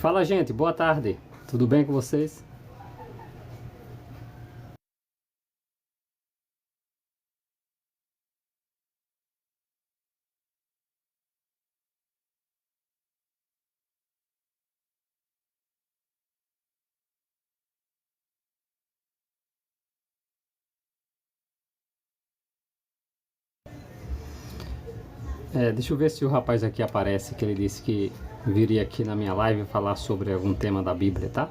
Fala, gente, boa tarde. Tudo bem com vocês? Deixa eu ver se o rapaz aqui aparece, que ele disse que viria aqui na minha live falar sobre algum tema da Bíblia, tá?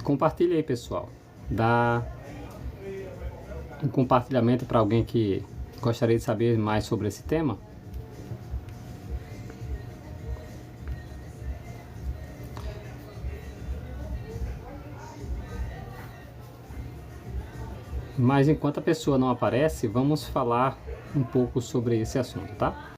Compartilha aí, pessoal. Dá um compartilhamento para alguém que gostaria de saber mais sobre esse tema. Mas enquanto a pessoa não aparece, vamos falar um pouco sobre esse assunto, tá?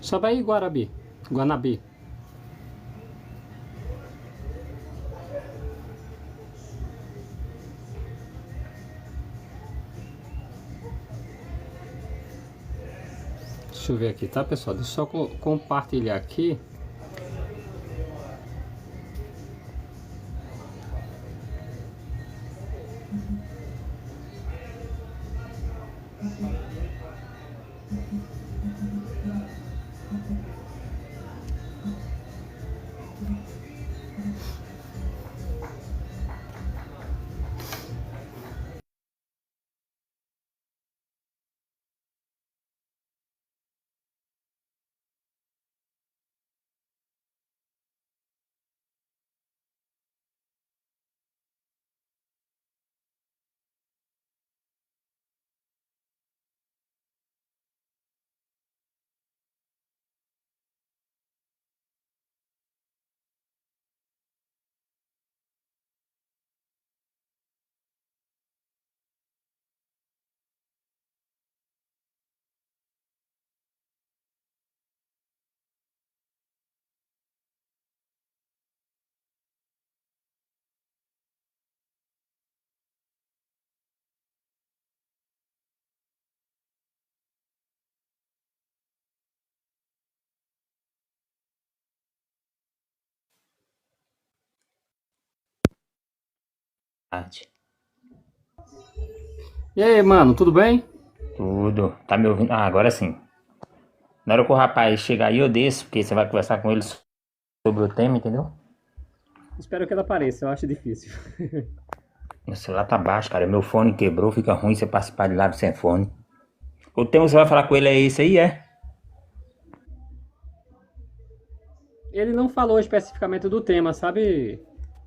Sobe aí, Guanabi. Deixa eu ver aqui, tá, pessoal? Deixa eu só compartilhar aqui. Tarde. E aí, mano, tudo bem? Tudo. Tá me ouvindo? Ah, agora sim. Na hora que o rapaz chegar aí, eu desço, porque você vai conversar com ele sobre o tema, entendeu? Espero que ela apareça, eu acho difícil. Meu celular tá baixo, cara. Meu fone quebrou, fica ruim você participar de live sem fone. O tema que você vai falar com ele é esse aí, é? Ele não falou especificamente do tema, sabe,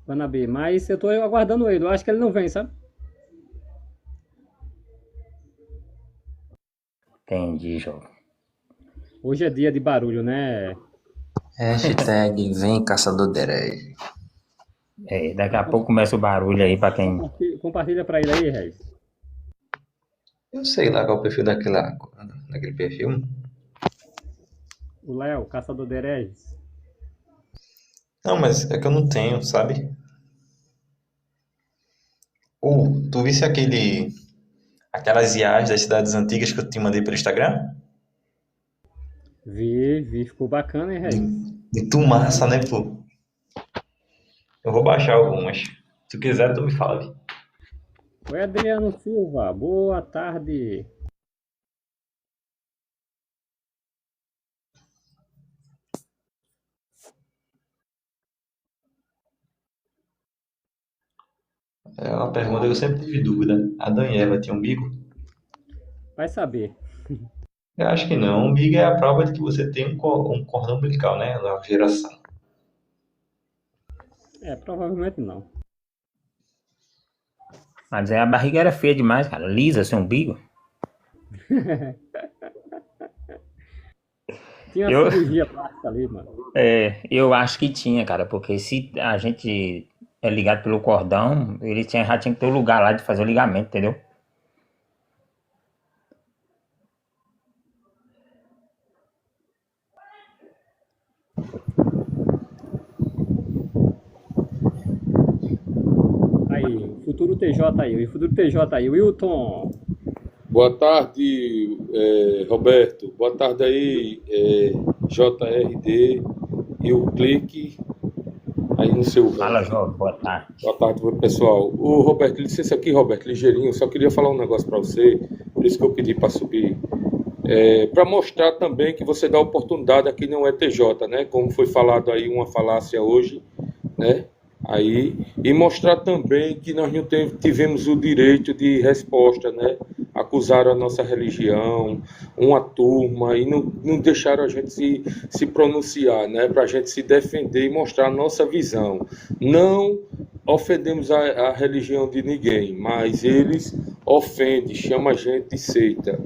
Guanabi? Mas eu tô aguardando ele. Eu acho que ele não vem, sabe? Entendi, jovem. Hoje é dia de barulho, né? Hashtag vem caçador de herege. Daqui a pouco começa o barulho aí pra quem. Compartilha pra ele aí, Regis. Eu sei lá qual é o perfil daquele perfil. O Léo, caçador de hereges. Não, mas é que eu não tenho, sabe? Tu visse aquelas IAs das cidades antigas que eu te mandei pelo Instagram? Vi, ficou bacana, hein, De, Regis? de tu massa, né, pô? Eu vou baixar algumas. Se tu quiser, tu me fala. Oi, Adriano Silva, boa tarde. É uma pergunta que eu sempre tive dúvida. Adão e Eva tinham umbigo? Vai saber. Eu acho que não. Umbigo é a prova de que você tem um cordão umbilical, né? Na geração. Provavelmente não. Mas aí a barriga era feia demais, cara. Lisa, sem umbigo. Tinha uma Eu, cirurgia plástica ali, mano. eu acho que tinha, cara, porque se a gente é ligado pelo cordão, ele já tinha que ter o lugar lá de fazer o ligamento, entendeu? Aí, o futuro TJ aí, o futuro TJ aí, Wilton. Boa tarde, Roberto. Boa tarde aí, JRD e o Clique aí no seu. Fala, João, boa tarde. Boa tarde, pessoal. Ô, Roberto, licença aqui, Roberto, ligeirinho. Só queria falar um negócio para você, por isso que eu pedi para subir. Para mostrar também que você dá oportunidade aqui no ETJ, né? Como foi falado aí, uma falácia hoje, né? Aí, e mostrar também que nós não tivemos o direito de resposta, né? Acusaram a nossa religião, uma turma, e não deixaram a gente se pronunciar, né? Para a gente se defender e mostrar a nossa visão. Não ofendemos a religião de ninguém, mas eles ofendem, chamam a gente de seita.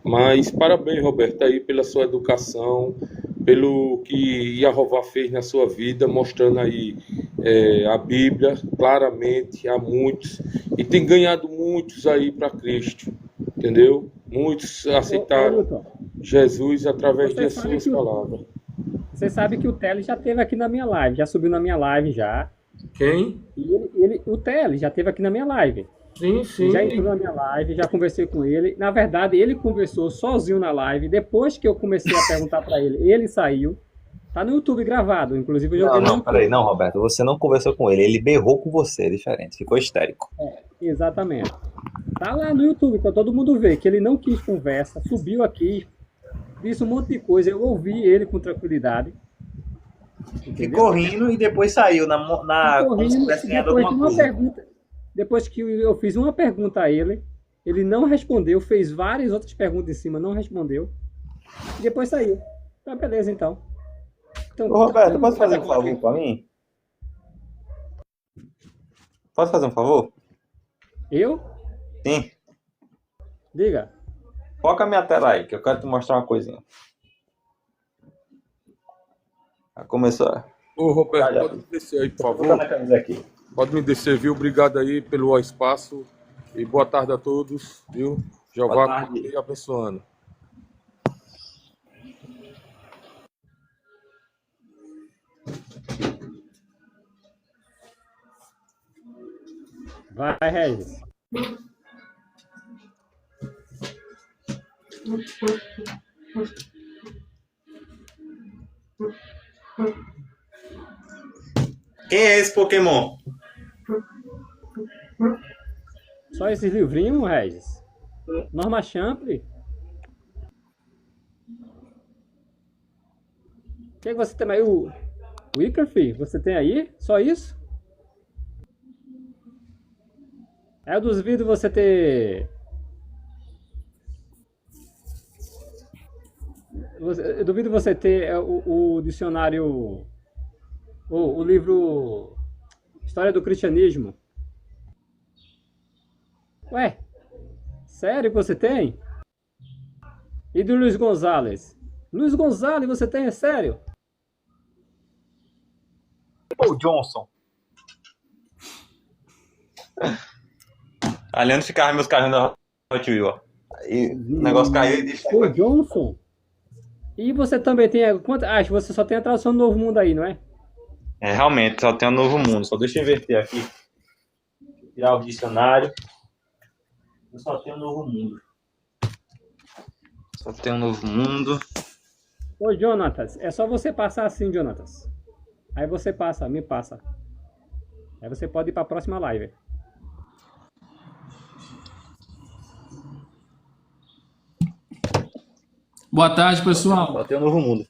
Mas parabéns, Roberto, aí pela sua educação, pelo que Jeová fez na sua vida, mostrando aí a Bíblia claramente a muitos, e tem ganhado muitos aí para Cristo, entendeu? Muitos aceitaram Wilton, Jesus através você das sabe suas que palavras. você sabe que o Teles já esteve aqui na minha live, já subiu na minha live já. Quem? E o Teles já esteve aqui na minha live. Sim, sim. Já entrou na minha live, já conversei com ele. Na verdade, ele conversou sozinho na live. Depois que eu comecei a perguntar para ele, ele saiu. Tá no YouTube gravado, inclusive eu joguei no YouTube. Peraí, não, Roberto, você não conversou com ele, ele berrou com você, é diferente, ficou histérico. Exatamente. Tá lá no YouTube pra todo mundo ver que ele não quis conversa, subiu aqui, disse um monte de coisa. Eu ouvi ele com tranquilidade. Ficou rindo e depois saiu como se tivesse ganhado Depois de alguma uma coisa. pergunta, depois que eu fiz uma pergunta a ele, ele não respondeu, fez várias outras perguntas em cima, não respondeu. E depois saiu. Tá, beleza então. Então, Ô, Roberto, pode fazer um favor pra mim? Pode fazer um favor? Eu? Sim. Diga. Foca a minha tela aí, que eu quero te mostrar uma coisinha. Já começou. Ô, Roberto, Já. pode me descer aí, por Vou botar favor? na camisa aqui. Pode me descer, viu? Obrigado aí pelo espaço e boa tarde a todos, viu? Boa Jeová tarde. continue abençoando. Vai, Regis. Quem é esse Pokémon? Só esses livrinhos, Regis? Norma Champlin? O que você tem aí? O Wickerfi? Você tem aí? Só isso? Eu duvido você ter... Eu duvido você ter o dicionário... O livro História do Cristianismo. Ué, sério que você tem? E do Luiz Gonzalez? Luiz Gonzalez você tem, é sério? O Johnson. Ali onde ficavam meus carrinhos da Hot Wheels, ó. Aí o negócio caiu e disse. O Johnson? E você também tem... Acho que você só tem a tradução do Novo Mundo aí, não é? Realmente, só tem um novo mundo. Só deixa eu inverter aqui. Tirar o dicionário. Eu só tenho um novo mundo. Só tem um novo mundo. Ô, Jonatas, é só você passar assim, Jonatas. Aí você passa, me passa. Aí você pode ir para a próxima live. Boa tarde, pessoal. Só tem um novo mundo.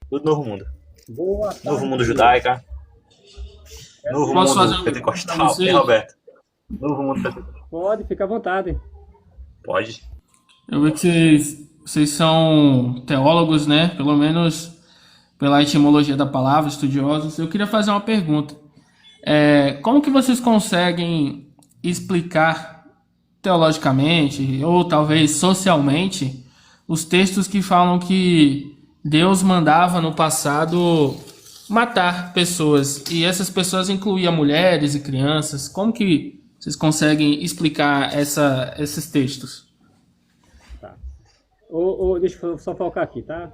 Tudo novo mundo. Boa tarde. Novo mundo judaica. Novo Posso fazer mundo uma pentecostal. pergunta pra você? Hein, Roberto? Novo mundo pentecostal. Pode, fica à vontade. Pode. Eu vi que vocês são teólogos, né? Pelo menos pela etimologia da palavra, estudiosos. Eu queria fazer uma pergunta. Como que vocês conseguem explicar teologicamente ou talvez socialmente os textos que falam que Deus mandava no passado matar pessoas e essas pessoas incluíam mulheres e crianças. Como que vocês conseguem explicar esses textos? Tá. Deixa eu só focar aqui, tá?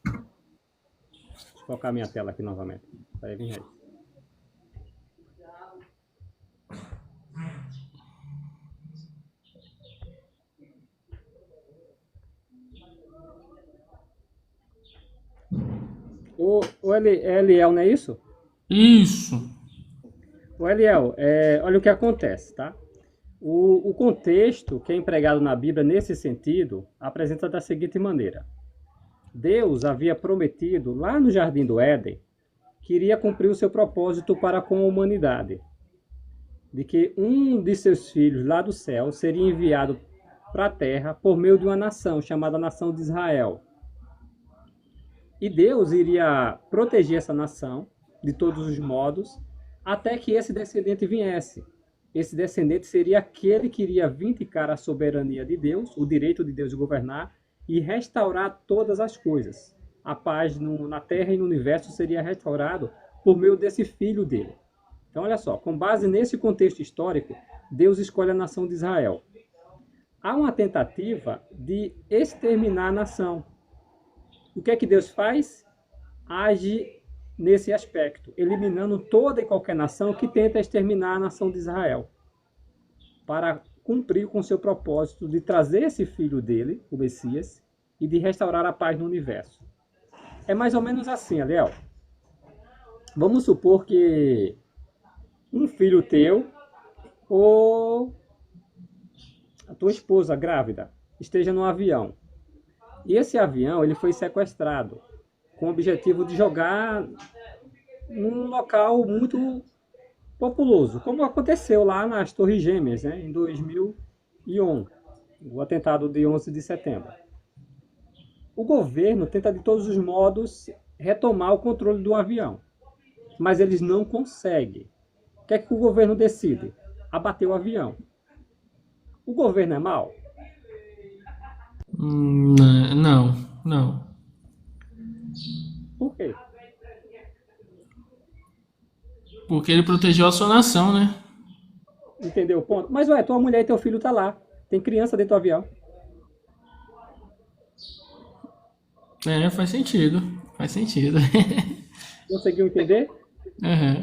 Deixa eu focar minha tela aqui novamente. Peraí, vem aí. O Eliel, não é isso? Isso. O Eliel, olha o que acontece, tá? O contexto que é empregado na Bíblia nesse sentido apresenta da seguinte maneira. Deus havia prometido lá no Jardim do Éden que iria cumprir o seu propósito para com a humanidade. De que um de seus filhos lá do céu seria enviado para a terra por meio de uma nação chamada Nação de Israel. E Deus iria proteger essa nação de todos os modos até que esse descendente viesse. Esse descendente seria aquele que iria vindicar a soberania de Deus, o direito de Deus de governar e restaurar todas as coisas. A paz na terra e no universo seria restaurado por meio desse filho dele. Então, olha só, com base nesse contexto histórico, Deus escolhe a nação de Israel. Há uma tentativa de exterminar a nação. O que é que Deus faz? Age nesse aspecto, eliminando toda e qualquer nação que tenta exterminar a nação de Israel, para cumprir com seu propósito de trazer esse filho dele, o Messias, e de restaurar a paz no universo. É mais ou menos assim, Eliel. Vamos supor que um filho teu ou a tua esposa grávida esteja num avião. E esse avião ele foi sequestrado com o objetivo de jogar num local muito populoso, como aconteceu lá nas Torres Gêmeas, né, em 2001, o atentado de 11 de setembro. O governo tenta de todos os modos retomar o controle do avião, mas eles não conseguem. O que é que o governo decide? Abater o avião. O governo é mau? Não. Por quê? Porque ele protegeu a sua nação, né? Entendeu o ponto? Mas, ué, tua mulher e teu filho tá lá. Tem criança dentro do avião. Faz sentido. Conseguiu entender? Uhum.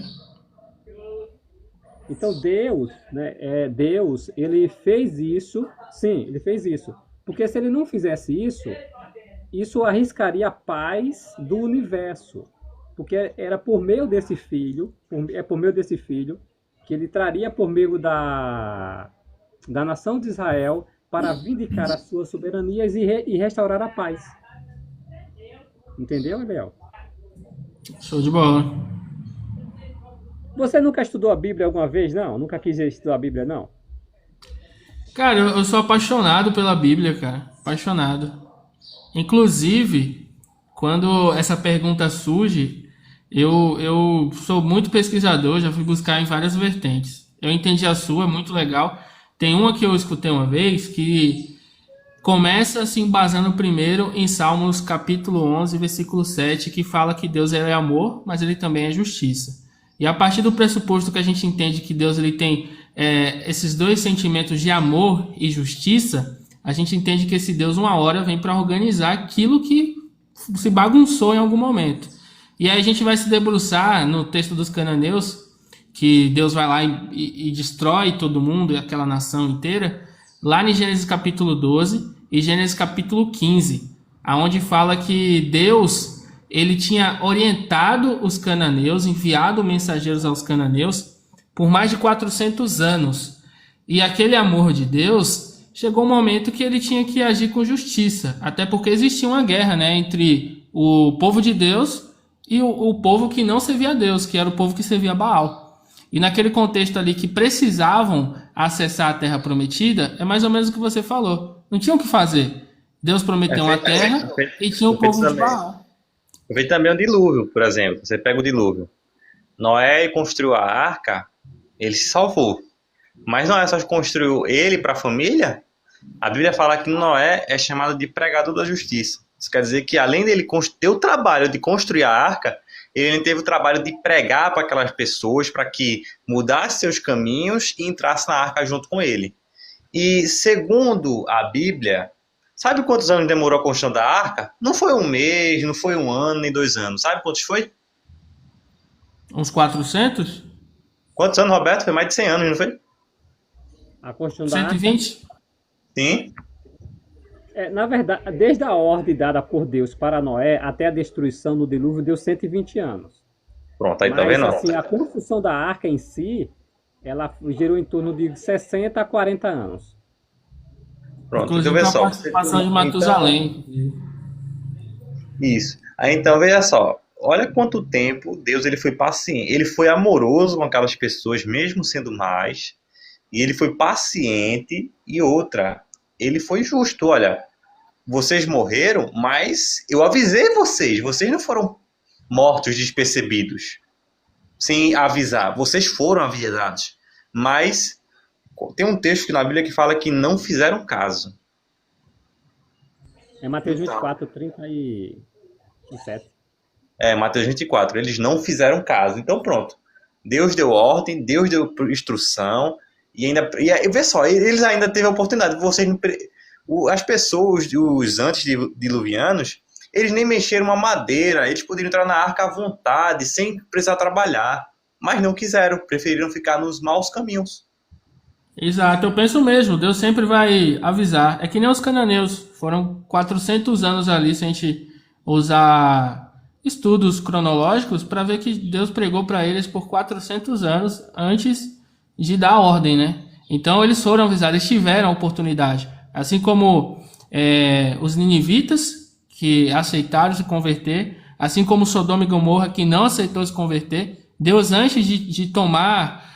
Então, Deus, né, Deus, ele fez isso. Sim, ele fez isso. Porque se ele não fizesse isso, isso arriscaria a paz do universo. Porque era por meio desse filho, por meio desse filho, que ele traria por meio da nação de Israel para vindicar as suas soberanias e restaurar a paz. Entendeu, Abel? Show de bola. Você nunca estudou a Bíblia alguma vez, não? Nunca quis estudar a Bíblia, não? Cara, eu sou apaixonado pela Bíblia, cara. Apaixonado. Inclusive, quando essa pergunta surge, eu sou muito pesquisador, já fui buscar em várias vertentes. Eu entendi a sua, muito legal. Tem uma que eu escutei uma vez que começa se embasando primeiro em Salmos capítulo 11, versículo 7, que fala que Deus é amor, mas ele também é justiça. E a partir do pressuposto que a gente entende que Deus ele tem esses dois sentimentos de amor e justiça, a gente entende que esse Deus uma hora vem para organizar aquilo que se bagunçou em algum momento. E aí a gente vai se debruçar no texto dos cananeus, que Deus vai lá e destrói todo mundo, aquela nação inteira, lá em Gênesis capítulo 12 e Gênesis capítulo 15, aonde fala que Deus ele tinha orientado os cananeus, enviado mensageiros aos cananeus por mais de 400 anos. E aquele amor de Deus, chegou um momento que ele tinha que agir com justiça, até porque existia uma guerra, né, entre o povo de Deus e o povo que não servia a Deus, que era o povo que servia a Baal. E naquele contexto ali que precisavam acessar a terra prometida, é mais ou menos o que você falou. Não tinham o que fazer. Deus prometeu uma terra e tinha o povo de Baal. Vem também o dilúvio, por exemplo. Você pega o dilúvio. Noé construiu a arca, ele se salvou. Mas Noé só construiu ele para a família. A Bíblia fala que Noé é chamado de pregador da justiça. Isso quer dizer que além dele ter o trabalho de construir a arca, ele teve o trabalho de pregar para aquelas pessoas para que mudassem seus caminhos e entrassem na arca junto com ele. E segundo a Bíblia, sabe quantos anos demorou a construção da arca? Não foi um mês, não foi um ano, nem 2 anos. Sabe quantos foi? Uns 400? Quantos anos, Roberto? Foi mais de 100 anos, não foi? A construção da arca, 120? Sim. na verdade, desde a ordem dada por Deus para Noé até a destruição no dilúvio, deu 120 anos. Pronto, aí tá Mas, vendo? assim, a construção da arca em si, ela gerou em torno de 60 a 40 anos. Pronto, então Inclusive vê com a só. participação de Matusalém. Isso. Aí então veja só. Olha quanto tempo Deus ele foi paciente. Ele foi amoroso com aquelas pessoas, mesmo sendo mais. E ele foi paciente. E outra, ele foi justo. Olha, vocês morreram, mas eu avisei vocês. Vocês não foram mortos despercebidos, sem avisar. Vocês foram avisados. Mas tem um texto na Bíblia que fala que não fizeram caso. É Mateus 24, 37. Mateus 24. Eles não fizeram caso. Então pronto. Deus deu ordem, Deus deu instrução. E vê só, eles ainda teve a oportunidade. As pessoas, os antediluvianos, eles nem mexeram uma madeira. Eles poderiam entrar na arca à vontade, sem precisar trabalhar. Mas não quiseram. Preferiram ficar nos maus caminhos. Exato, eu penso mesmo, Deus sempre vai avisar. É que nem os cananeus, foram 400 anos ali, se a gente usar estudos cronológicos, para ver que Deus pregou para eles por 400 anos antes de dar a ordem, né? Então eles foram avisados, eles tiveram a oportunidade. Assim como os ninivitas, que aceitaram se converter, assim como Sodoma e Gomorra, que não aceitou se converter, Deus, antes de tomar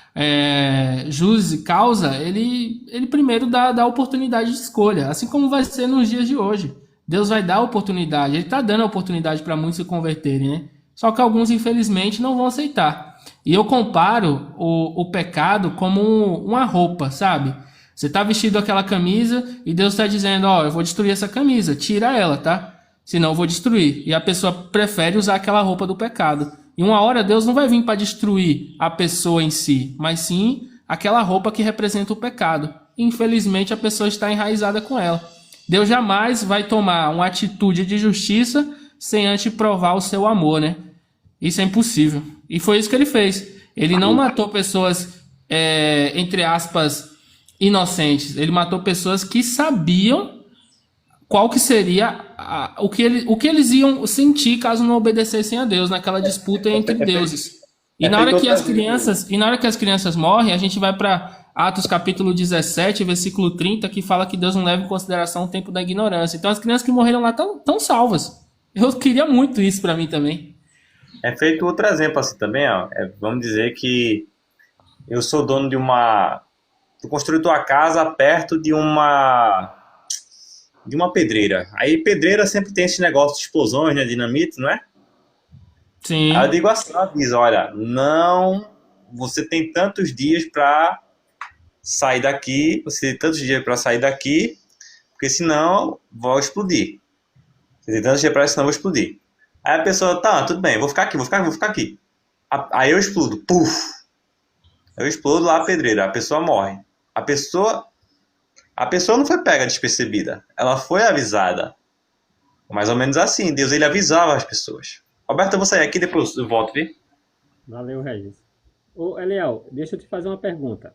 jus e causa, ele primeiro dá a oportunidade de escolha, assim como vai ser nos dias de hoje. Deus vai dar a oportunidade, ele está dando a oportunidade para muitos se converterem, né? Só que alguns, infelizmente, não vão aceitar. E eu comparo o pecado como uma roupa, sabe? Você está vestido aquela camisa e Deus está dizendo, eu vou destruir essa camisa, tira ela, tá? Senão eu vou destruir. E a pessoa prefere usar aquela roupa do pecado. E uma hora Deus não vai vir para destruir a pessoa em si, mas sim aquela roupa que representa o pecado. Infelizmente a pessoa está enraizada com ela. Deus jamais vai tomar uma atitude de justiça sem antes provar o seu amor, né? Isso é impossível. E foi isso que ele fez. Ele não matou pessoas, entre aspas, inocentes. Ele matou pessoas que sabiam qual que seria o que eles iam sentir caso não obedecessem a Deus naquela disputa entre deuses. E na hora que as crianças morrem, a gente vai para Atos capítulo 17, versículo 30, que fala que Deus não leva em consideração o tempo da ignorância. Então as crianças que morreram lá estão salvas. Eu queria muito isso para mim também. É feito outro exemplo assim também, ó. Vamos dizer que eu sou dono de uma... Tu construiu tua casa perto de uma pedreira. Aí pedreira sempre tem esse negócio de explosões, né? Dinamite, não é? Sim. Aí eu digo assim, eu aviso, olha, não... Você tem tantos dias para sair daqui, porque senão vou explodir. Você tem tantos dias para isso, senão vou explodir. Aí a pessoa, tá, tudo bem, vou ficar aqui. Aí eu explodo, puf! Eu explodo lá a pedreira, a pessoa morre. A pessoa não foi pega despercebida, ela foi avisada. Mais ou menos assim, Deus ele avisava as pessoas. Roberto, eu vou sair aqui, depois eu volto, viu? Valeu, Regis. Ô, Eliel, deixa eu te fazer uma pergunta.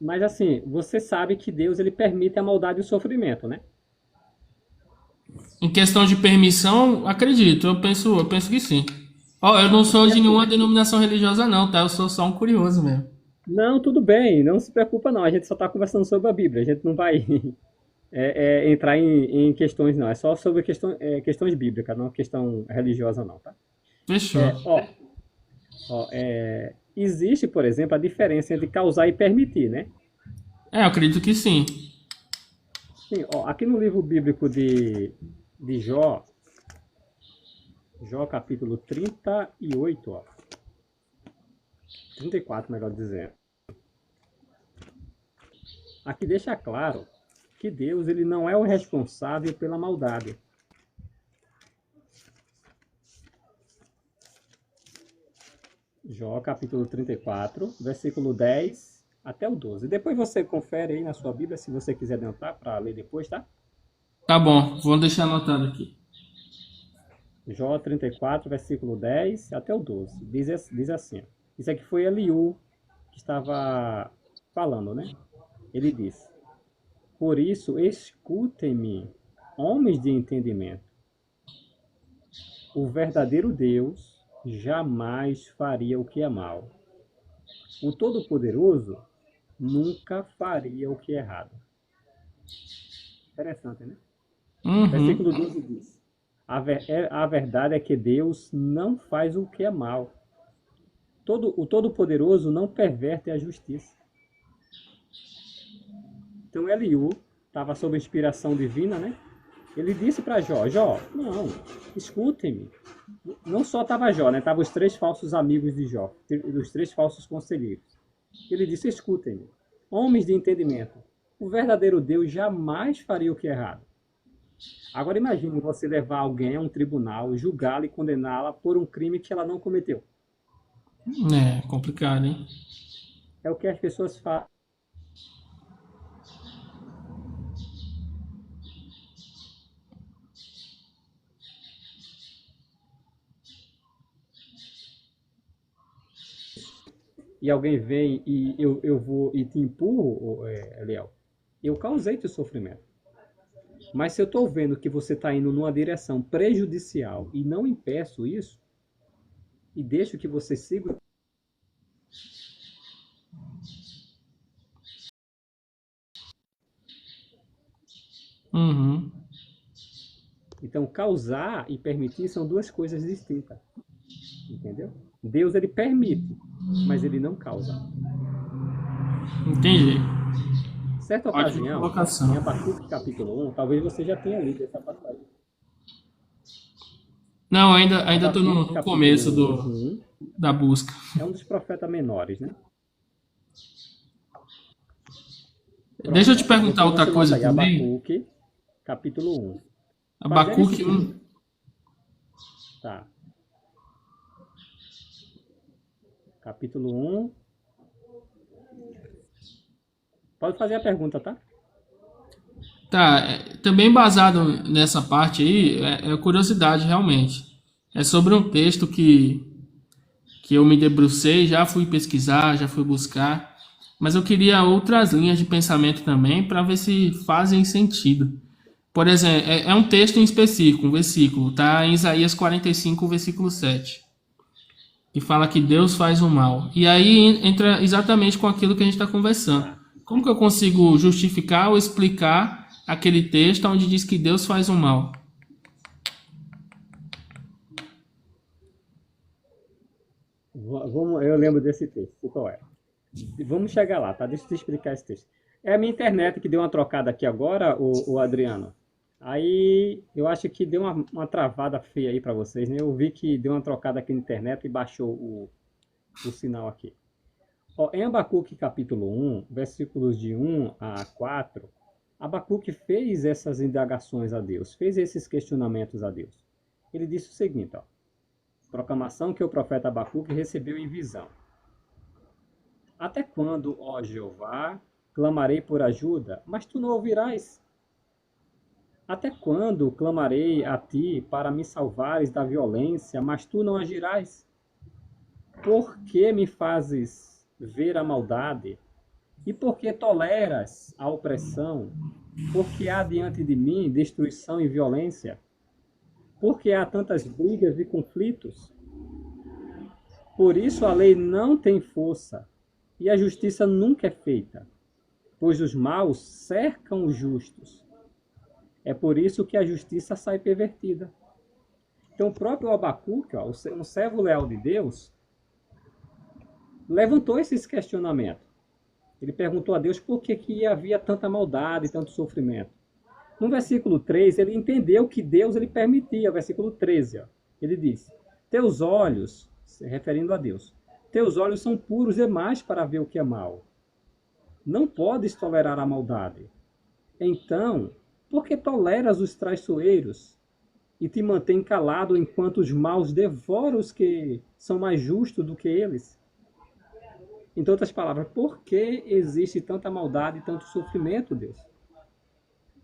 Mas assim, você sabe que Deus ele permite a maldade e o sofrimento, né? Em questão de permissão, acredito. Eu penso que sim. Eu não sou de nenhuma denominação religiosa não, tá? Eu sou só um curioso mesmo. Não, tudo bem, não se preocupa não. A gente só está conversando sobre a Bíblia. A gente não vai entrar em questões não. É só sobre questões bíblicas, não questão religiosa não, tá? Fechou. Existe, por exemplo, a diferença entre causar e permitir, né? Eu acredito que sim. Sim, aqui no livro bíblico de Jó, capítulo 38, 34, melhor dizendo. Aqui deixa claro que Deus ele não é o responsável pela maldade. Jó, capítulo 34, versículo 10 até o 12. Depois você confere aí na sua Bíblia, se você quiser adiantar para ler depois, tá? Tá bom, vou deixar anotado aqui. Jó 34, versículo 10 até o 12. Diz assim. Isso aqui foi Eliú que estava falando, né? Ele disse: por isso, escutem-me, homens de entendimento. O verdadeiro Deus jamais faria o que é mal. O Todo-Poderoso nunca faria o que é errado. Interessante, né? Versículo 12 diz: a verdade é que Deus não faz o que é mal. O Todo-Poderoso não perverte a justiça. Então Eliú estava sob inspiração divina, né? Ele disse para Jó, não, escutem-me. Não só estava Jó, né? Estavam os 3 falsos amigos de Jó, os 3 falsos conselheiros. Ele disse, escutem-me, homens de entendimento. O verdadeiro Deus jamais faria o que é errado. Agora imagine você levar alguém a um tribunal, julgá-la e condená-la por um crime que ela não cometeu. É complicado, hein? É o que as pessoas fazem. E alguém vem e eu vou e te empurro, Eliel, eu causei teu sofrimento. Mas se eu estou vendo que você está indo numa direção prejudicial e não impeço isso, e deixo que você siga... Então, causar e permitir são 2 coisas distintas. Entendeu? Deus, ele permite, mas ele não causa. Entendi. Certa ocasião, em Abacuque capítulo 1, talvez você já tenha lido essa passagem. Não, ainda estou no começo da busca. É um dos profetas menores, né? Deixa eu te perguntar outra coisa aí, também. Abacuque capítulo 1. Abacuque 1. Tá. Capítulo 1. Pode fazer a pergunta, tá? Tá, também baseado nessa parte aí, é curiosidade realmente. É sobre um texto que eu me debrucei, já fui pesquisar, já fui buscar, mas eu queria outras linhas de pensamento também para ver se fazem sentido. Por exemplo, é um texto em específico, um versículo, tá em Isaías 45, versículo 7, que fala que Deus faz o mal. E aí entra exatamente com aquilo que a gente está conversando. Como que eu consigo justificar ou explicar aquele texto onde diz que Deus faz o mal? Eu lembro desse texto. Qual é? Vamos chegar lá, tá? Deixa eu te explicar esse texto. É a minha internet que deu uma trocada aqui agora, o Adriano. Aí eu acho que deu uma travada feia aí para vocês, né? Eu vi que deu uma trocada aqui na internet e baixou o sinal aqui. Ó, em Abacuque capítulo 1, versículos de 1 a 4, Abacuque fez essas indagações a Deus, fez esses questionamentos a Deus. Ele disse o seguinte, ó, proclamação que o profeta Abacuque recebeu em visão. Até quando, ó Jeová, clamarei por ajuda, mas tu não ouvirás? Até quando clamarei a ti para me salvares da violência, mas tu não agirás? Por que me fazes ver a maldade? E por que toleras a opressão? Porque há diante de mim destruição e violência? Porque há tantas brigas e conflitos? Por isso a lei não tem força e a justiça nunca é feita, pois os maus cercam os justos. É por isso que a justiça sai pervertida. Então o próprio Abacuque, ó, um servo leal de Deus, levantou esses questionamentos. Ele perguntou a Deus por que havia tanta maldade e tanto sofrimento. No versículo 3, ele entendeu que Deus ele permitia. Versículo 13, ó, ele disse, teus olhos, se referindo a Deus, Teus olhos são puros demais para ver o que é mal. Não podes tolerar a maldade. Então, por que toleras os traiçoeiros e te mantém calado enquanto os maus devoram os que são mais justos do que eles? Em outras palavras, por que existe tanta maldade e tanto sofrimento, Deus?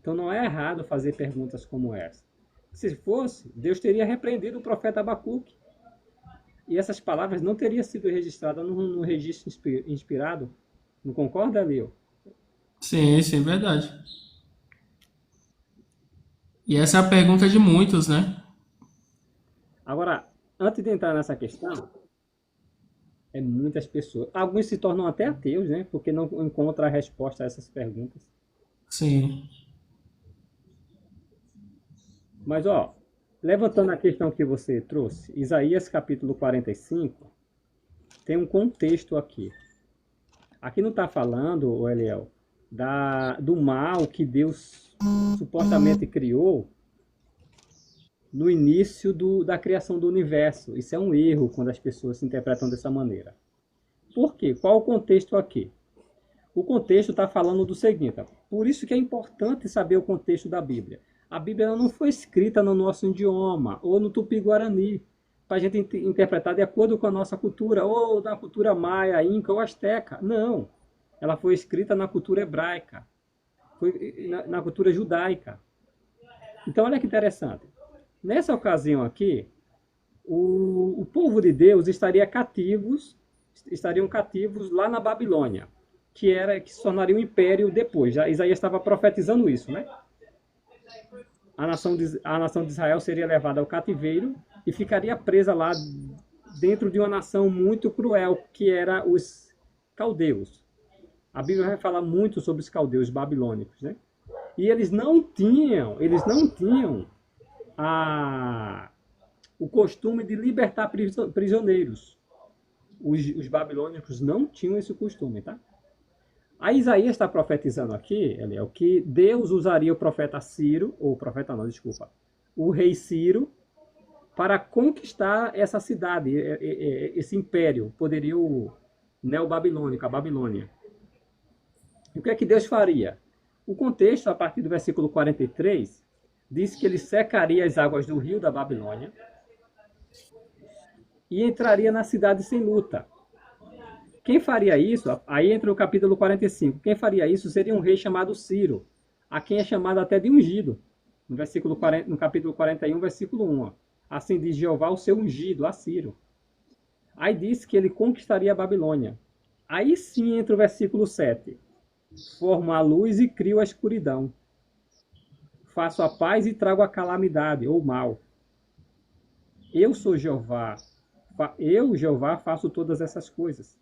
Então não é errado fazer perguntas como essa. Se fosse, Deus teria repreendido o profeta Abacuque. E essas palavras não teriam sido registradas no registro inspirado. Não concorda, Leo? Sim, sim, verdade. E essa é a pergunta de muitos, né? Agora, antes de entrar nessa questão, muitas pessoas. Alguns se tornam até ateus, né? Porque não encontram a resposta a essas perguntas. Sim. Mas, ó, levantando a questão que você trouxe, Isaías capítulo 45, tem um contexto aqui. Aqui não está falando, o Eliel, do mal que Deus supostamente criou no início da criação do universo. Isso é um erro quando as pessoas se interpretam dessa maneira. Por quê? Qual o contexto aqui? O contexto está falando do seguinte, por isso que é importante saber o contexto da Bíblia. A Bíblia não foi escrita no nosso idioma, ou no Tupi-Guarani, para a gente interpretar de acordo com a nossa cultura, ou na cultura maia, inca ou asteca. Não. Ela foi escrita na cultura hebraica, foi na cultura judaica. Então, olha que interessante. Nessa ocasião aqui, o povo de Deus estariam cativos lá na Babilônia, que se tornaria um império depois. Já Isaías estava profetizando isso, né? A nação de Israel seria levada ao cativeiro e ficaria presa lá dentro de uma nação muito cruel, que era os caldeus. A Bíblia vai falar muito sobre os caldeus babilônicos, né? E eles não tinham o costume de libertar prisioneiros. Os babilônicos não tinham esse costume, tá? A Isaías está profetizando aqui, Eliel, que Deus usaria o profeta Ciro, o rei Ciro, para conquistar essa cidade, esse império, poderio neobabilônico, a Babilônia. E o que é que Deus faria? O contexto, a partir do versículo 43, diz que ele secaria as águas do rio da Babilônia e entraria na cidade sem luta. Quem faria isso? Aí entra o capítulo 45. Quem faria isso seria um rei chamado Ciro, a quem é chamado até de ungido. No capítulo 41, versículo 1. Ó. Assim diz Jeová, o seu ungido, a Ciro. Aí diz que ele conquistaria a Babilônia. Aí sim entra o versículo 7. Formo a luz e crio a escuridão. Faço a paz e trago a calamidade, ou mal. Eu sou Jeová. Eu, Jeová, faço todas essas coisas.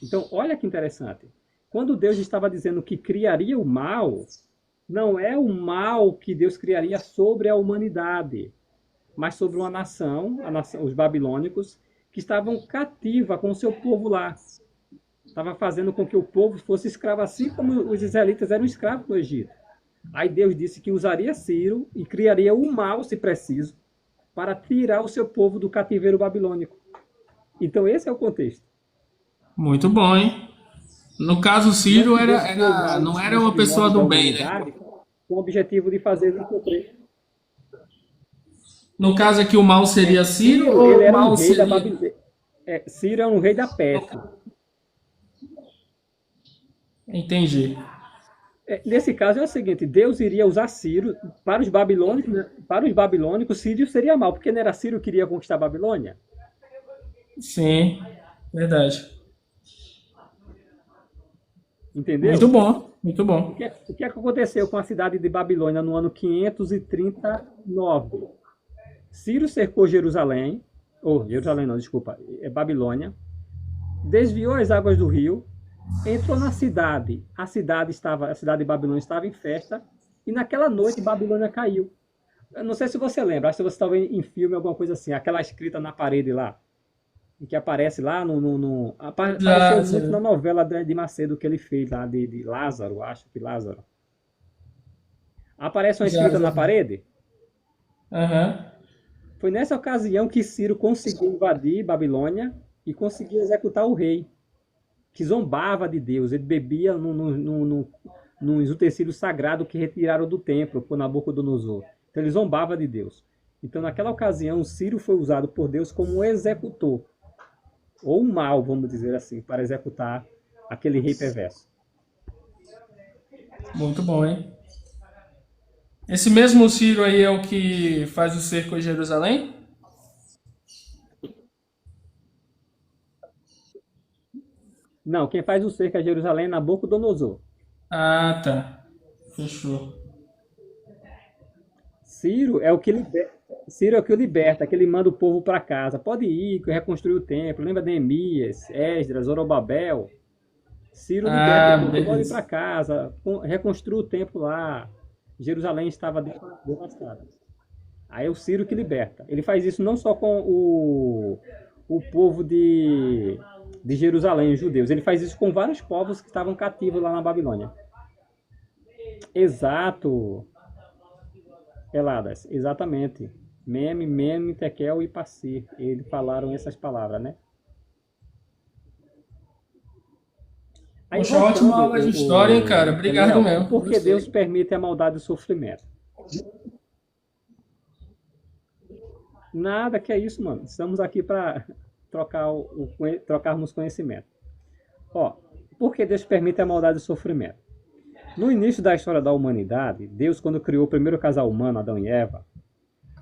Então, olha que interessante. Quando Deus estava dizendo que criaria o mal, não é o mal que Deus criaria sobre a humanidade, mas sobre uma nação, os babilônicos, que estavam cativa com o seu povo lá. Estava fazendo com que o povo fosse escravo, assim como os israelitas eram escravos no Egito. Aí Deus disse que usaria Ciro e criaria o mal, se preciso, para tirar o seu povo do cativeiro babilônico. Então esse é o contexto. Muito bom, hein? No caso, Ciro não era uma pessoa do bem, né? Com o objetivo de fazer o cumprir. No caso aqui, o mal seria Ciro ou ele o era mal um rei seria... da Babilônia. Ciro é um rei da Pérsia. Entendi. Nesse caso é o seguinte, Deus iria usar Ciro para os babilônicos, né? Para os babilônicos, Ciro seria mal, porque não era Ciro que queria conquistar a Babilônia? Sim, verdade. Entendeu? Muito bom, muito bom. O que aconteceu com a cidade de Babilônia no ano 539? Ciro cercou Jerusalém, Babilônia, desviou as águas do rio, entrou na cidade. A cidade de Babilônia estava em festa, e naquela noite Babilônia caiu. Eu não sei se você lembra, acho que você estava em filme, alguma coisa assim, aquela escrita na parede lá, que aparece lá apareceu muito na novela de Macedo que ele fez lá, de Lázaro, acho que Lázaro. Aparece uma escrita na parede? Aham. Foi nessa ocasião que Ciro conseguiu invadir Babilônia e conseguia executar o rei, que zombava de Deus. Ele bebia num utensílio sagrado que retiraram do templo por Nabucodonosor. Então ele zombava de Deus. Então, naquela ocasião, Ciro foi usado por Deus como um executor, ou um mal, vamos dizer assim, para executar aquele rei perverso. Muito bom, hein? Esse mesmo Ciro aí é o que faz o cerco em Jerusalém? Não, quem faz o cerco a Jerusalém é Nabucodonosor. Ah, tá. Fechou. Ciro é o que liberta. Ciro é o que o liberta, que ele manda o povo para casa. Pode ir, que reconstruir o templo. Lembra de Neemias, Esdras, Zorobabel? Ciro liberta o Ah, povo. Pode ir beleza. para casa, reconstruir o templo lá. Jerusalém estava devastada. Aí é o Ciro que liberta. Ele faz isso não só com o povo de Jerusalém, os judeus. Ele faz isso com vários povos que estavam cativos lá na Babilônia. Exato, Eladas, exatamente. Meme, Meme, Tekel e Passir. Eles falaram essas palavras, né? Aí Poxa, ótima voltando, aula de história, hein, cara? Obrigado Eliel, mesmo. por que Deus Gostei. permite a maldade e o sofrimento? Nada que é isso, mano. Estamos aqui para trocarmos conhecimento. Ó, por que Deus permite a maldade e o sofrimento? No início da história da humanidade, Deus, quando criou o primeiro casal humano, Adão e Eva,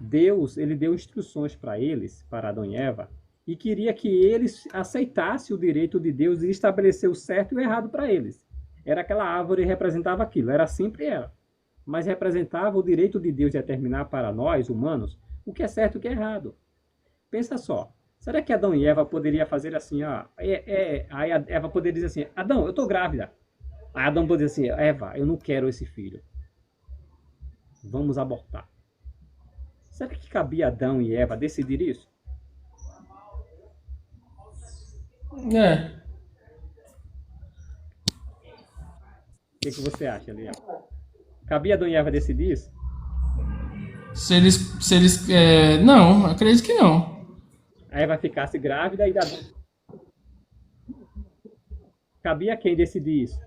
Deus ele deu instruções para eles, para Adão e Eva, e queria que eles aceitassem o direito de Deus de estabelecer o certo e o errado para eles. Era aquela árvore que representava aquilo, era sempre ela. Mas representava o direito de Deus de determinar para nós, humanos, o que é certo e o que é errado. Pensa só, será que Adão e Eva poderiam fazer assim, ó, aí a Eva poderia dizer assim, Adão, eu estou grávida. Aí Adão poderia dizer assim, Eva, eu não quero esse filho, vamos abortar. Será que cabia Adão e Eva decidir isso? É. O que você acha, Leão? Cabia Adão e Eva decidir isso? Não, acredito que não. A Eva ficasse grávida e Adão. Cabia quem decidir isso?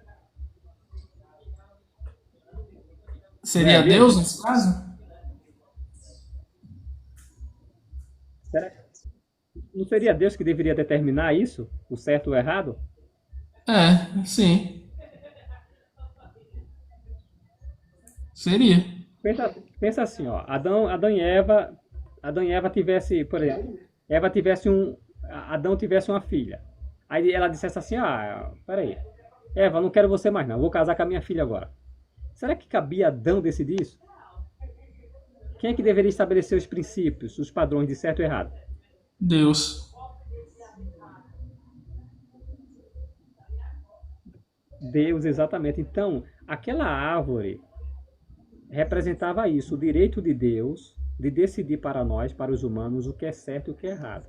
Não era Seria Deus Deus? nesse caso? Será? Não seria Deus que deveria determinar isso? O certo ou o errado? É, sim. Seria. Pensa assim, ó. Adão e Eva tivesse, por exemplo, Adão tivesse uma filha. Aí ela dissesse assim, peraí, Eva, não quero você mais não, vou casar com a minha filha agora. Será que cabia Adão decidir isso? Quem é que deveria estabelecer os princípios, os padrões de certo e errado? Deus. Deus, exatamente. Então, aquela árvore representava isso, o direito de Deus de decidir para nós, para os humanos, o que é certo e o que é errado.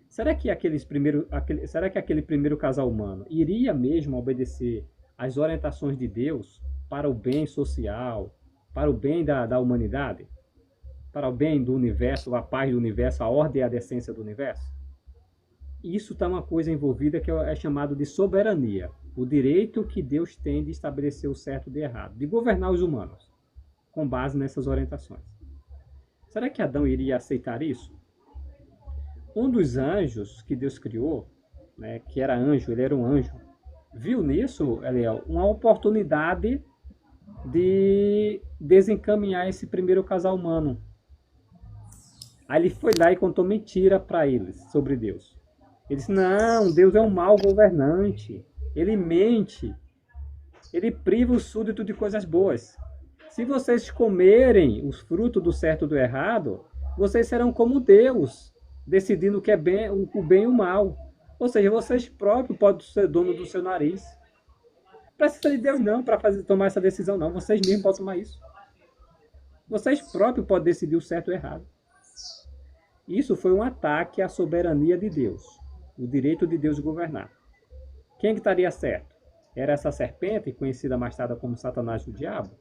Será que aquele primeiro casal humano iria mesmo obedecer às orientações de Deus para o bem social, para o bem da humanidade, para o bem do universo, a paz do universo, a ordem e a decência do universo? Isso está uma coisa envolvida que é chamado de soberania, o direito que Deus tem de estabelecer o certo e o errado, de governar os humanos, com base nessas orientações. Será que Adão iria aceitar isso? Um dos anjos que Deus criou, né, que era anjo, ele era um anjo, viu nisso, Eliel, uma oportunidade de desencaminhar esse primeiro casal humano. Aí ele foi lá e contou mentira para eles sobre Deus. Ele disse, não, Deus é um mau governante, ele mente, ele priva o súdito de coisas boas. Se vocês comerem os frutos do certo e do errado, vocês serão como Deus, decidindo o que é bem, o bem e o mal. Ou seja, vocês próprios podem ser dono do seu nariz. Não precisa de Deus não para tomar essa decisão, não. Vocês mesmos podem tomar isso. Vocês próprios podem decidir o certo e o errado. Isso foi um ataque à soberania de Deus, o direito de Deus de governar. Quem que estaria certo? Era essa serpente, conhecida mais tarde como Satanás e o diabo?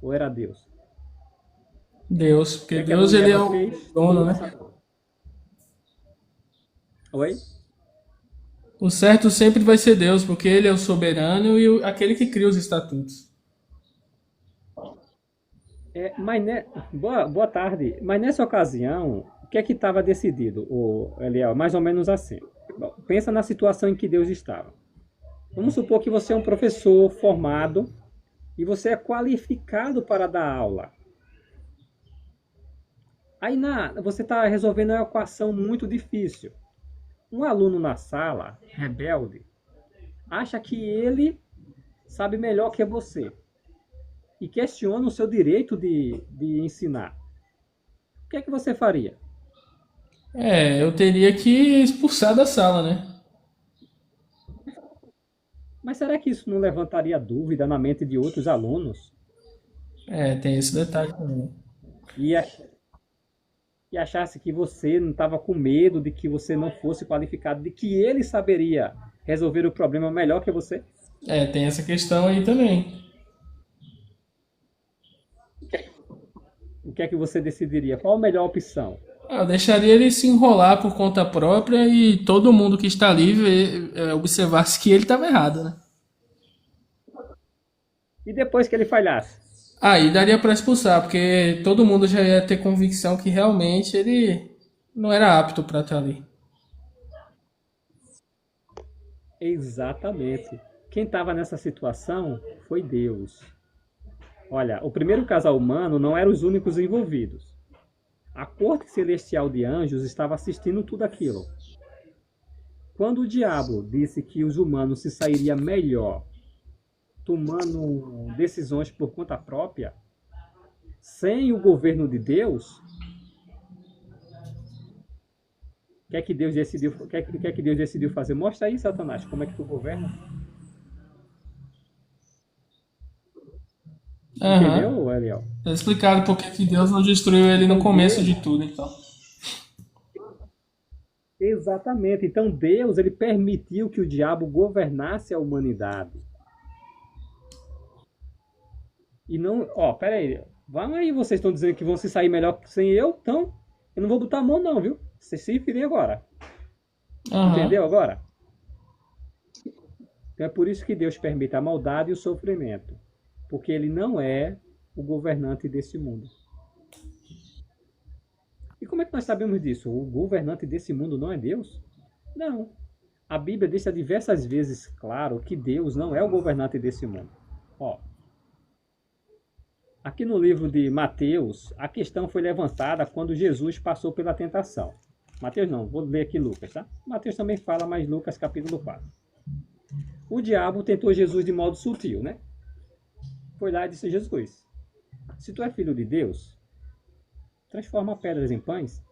Ou era Deus? Deus, O porque que Adão Deus e ele é Eva o fez? dono, né? Oi? O certo sempre vai ser Deus, porque Ele é o soberano e aquele que cria os estatutos. Mas boa tarde. Mas nessa ocasião, o que é que estava decidido, Eliel? Mais ou menos assim. Bom, pensa na situação em que Deus estava. Vamos supor que você é um professor formado e você é qualificado para dar aula. Aí você está resolvendo uma equação muito difícil. Um aluno na sala, rebelde, acha que ele sabe melhor que você e questiona o seu direito de ensinar. O que é que você faria? Eu teria que expulsar da sala, né? Mas será que isso não levantaria dúvida na mente de outros alunos Tem esse detalhe também. e, ach- e achasse que você não estava com medo de que você não fosse qualificado, de que ele saberia resolver o problema melhor que você? Tem essa questão aí também. O que é que você decidiria? Qual a melhor opção? Eu deixaria ele se enrolar por conta própria e todo mundo que está ali observasse que ele estava errado, né? E depois que ele falhasse? Aí daria para expulsar, porque todo mundo já ia ter convicção que realmente ele não era apto para estar ali. Exatamente. Quem estava nessa situação foi Deus. Olha, o primeiro casal humano não eram os únicos envolvidos. A corte celestial de anjos estava assistindo tudo aquilo. Quando o diabo disse que os humanos se sairiam melhor tomando decisões por conta própria, sem o governo de Deus, o que é que Deus decidiu, o que é que Deus decidiu fazer? Mostra aí, Satanás, como é que tu governa. Aham. Entendeu, Eliel? Tá explicado por que Deus não destruiu ele no Então, começo de tudo, então. exatamente. Então Deus, ele permitiu que o diabo governasse a humanidade. E não, pera aí. Vamos aí, vocês estão dizendo que vão se sair melhor sem eu, então eu não vou botar a mão não, viu? Vocês se virem agora. Aham. Entendeu agora? Então é por isso que Deus permite a maldade e o sofrimento. Porque ele não é o governante desse mundo. E como é que nós sabemos disso? O governante desse mundo não é Deus? Não. A Bíblia deixa diversas vezes claro que Deus não é o governante desse mundo. Ó, aqui no livro de Mateus, a questão foi levantada quando Jesus passou pela tentação. Mateus não, vou ler aqui Lucas, tá? Mateus também fala, mas Lucas capítulo 4. O diabo tentou Jesus de modo sutil, né? Foi lá e disse a Jesus: se tu é filho de Deus, transforma pedras em pães.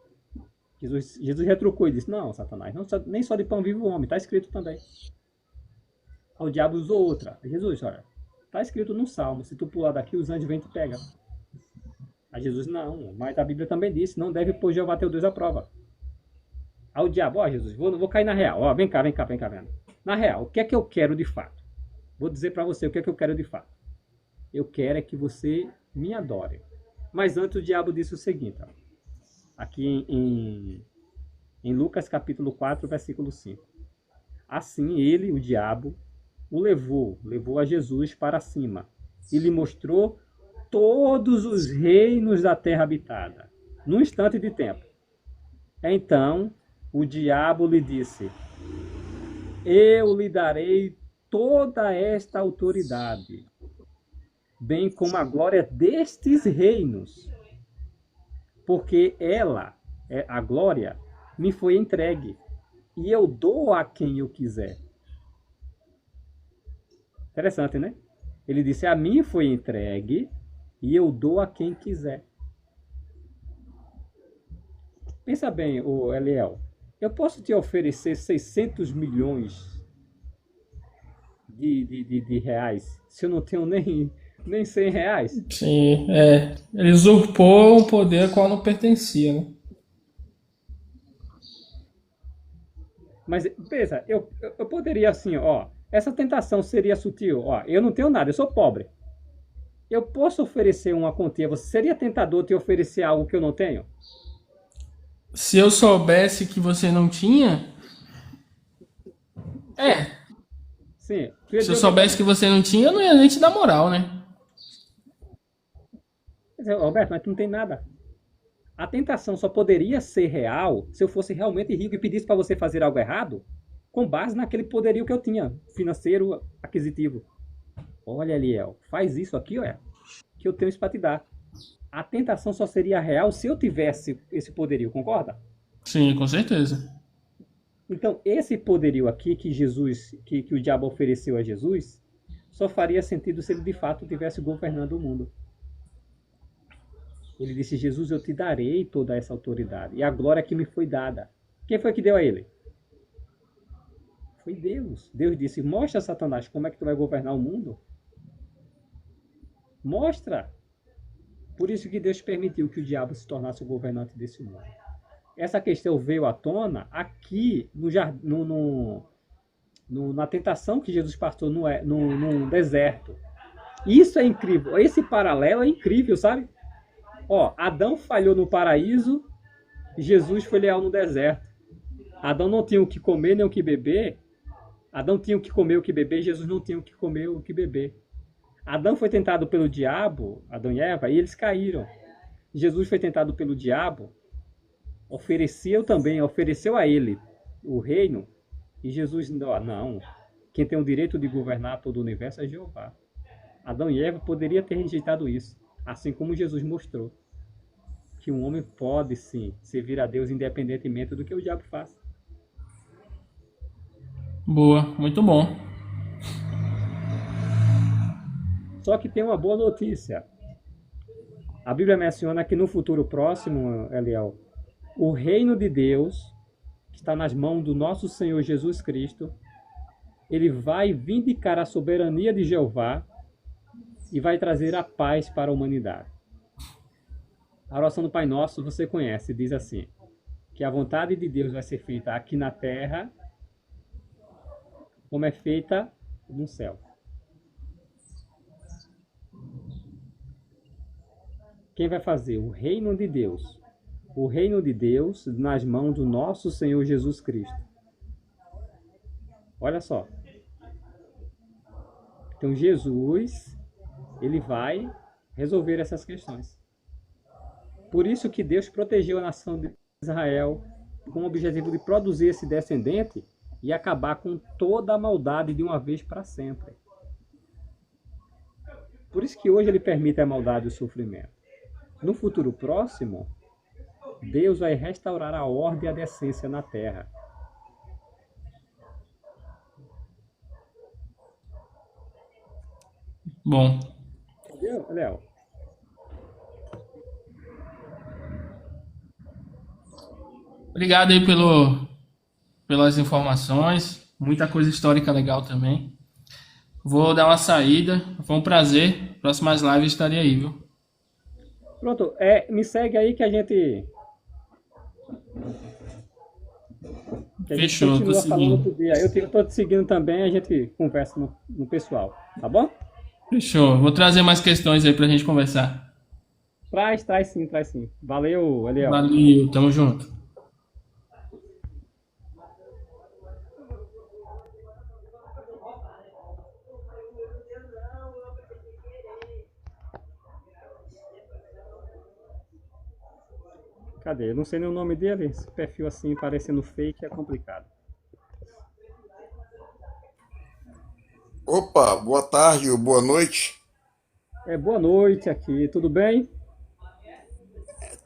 Jesus retrucou e disse: não, Satanás, nem só de pão vive o homem, está escrito também. O diabo usou outra. Jesus, olha, está escrito no Salmo: se tu pular daqui, os anjos vêm e te pegam. Aí Jesus: não, mas a Bíblia também disse: não deve pôr Jeová teu Deus à prova. Aí o diabo: Jesus, vou cair na real. Vem cá. Na real, o que é que eu quero de fato? Vou dizer para você o que é que eu quero de fato. Eu quero é que você me adore. Mas antes o diabo disse o seguinte, ó, aqui em Lucas capítulo 4, versículo 5. Assim ele, o diabo, o levou a Jesus para cima e lhe mostrou todos os reinos da terra habitada, num instante de tempo. Então o diabo lhe disse: eu lhe darei toda esta autoridade, bem como a glória destes reinos, porque a glória, me foi entregue, e eu dou a quem eu quiser. Interessante, né? Ele disse: a mim foi entregue, e eu dou a quem quiser. Pensa bem, Eliel, eu posso te oferecer 600 milhões de reais, se eu não tenho nem 100 reais? Sim, ele usurpou um poder ao qual não pertencia, né? Mas, pensa, eu poderia assim, essa tentação seria sutil, eu não tenho nada, eu sou pobre. Eu posso oferecer uma quantia, você seria tentador te oferecer algo que eu não tenho? Se eu soubesse que você não tinha, É, Sim, tu ia se eu dizer o que soubesse agora? que você não tinha, eu não ia nem te dar moral, né? Quer dizer, Roberto, mas tu não tem nada. A tentação só poderia ser real se eu fosse realmente rico e pedisse para você fazer algo errado com base naquele poderio que eu tinha, financeiro, aquisitivo. Olha, Eliel, faz isso aqui, olha, que eu tenho isso para te dar. A tentação só seria real se eu tivesse esse poderio, concorda? Sim, com certeza. Então, esse poderio aqui que que o diabo ofereceu a Jesus, só faria sentido se ele de fato estivesse governando o mundo. Ele disse: Jesus, eu te darei toda essa autoridade e a glória que me foi dada. Quem foi que deu a ele? Foi Deus. Deus disse: mostra, Satanás, como é que tu vai governar o mundo. Mostra. Por isso que Deus permitiu que o diabo se tornasse o governante desse mundo. Essa questão veio à tona aqui na tentação que Jesus passou no deserto. Isso é incrível. Esse paralelo é incrível, sabe? Ó, Adão falhou no paraíso, Jesus foi leal no deserto. Adão não tinha o que comer nem o que beber. Adão tinha o que comer, o que beber, Jesus não tinha o que comer, o que beber. Adão foi tentado pelo diabo, Adão e Eva, e eles caíram. Jesus foi tentado pelo diabo, ofereceu a ele o reino, e Jesus, não, quem tem o direito de governar todo o universo é Jeová. Adão e Eva poderiam ter rejeitado isso, assim como Jesus mostrou que um homem pode sim servir a Deus independentemente do que o diabo faça. Boa, muito bom. Só que tem uma boa notícia. A Bíblia menciona que no futuro próximo, Eliel, o reino de Deus, que está nas mãos do nosso Senhor Jesus Cristo, ele vai vindicar a soberania de Jeová e vai trazer a paz para a humanidade. A oração do Pai Nosso você conhece, diz assim, que a vontade de Deus vai ser feita aqui na terra, como é feita no céu. Quem vai fazer? O reino de Deus. O reino de Deus nas mãos do nosso Senhor Jesus Cristo. Olha só. Então Jesus, ele vai resolver essas questões. Por isso que Deus protegeu a nação de Israel com o objetivo de produzir esse descendente e acabar com toda a maldade de uma vez para sempre. Por isso que hoje ele permite a maldade e o sofrimento. No futuro próximo, Deus vai restaurar a ordem e a decência na terra. Bom, Entendeu, Léo? obrigado aí pelas informações. Muita coisa histórica legal também. Vou dar uma saída. Foi um prazer. Próximas lives estarei aí, viu? Pronto, me segue aí que a gente Fechou, tô continua falando seguindo. outro dia. Eu tô te seguindo também, a gente conversa no pessoal, tá bom? Fechou. Vou trazer mais questões aí pra gente conversar. Traz sim, traz sim. Valeu, Eliel. Valeu, tamo junto. Cadê? Eu não sei nem o nome dele. Esse perfil assim, parecendo fake, é complicado. Opa, boa tarde ou boa noite. Boa noite aqui, tudo bem?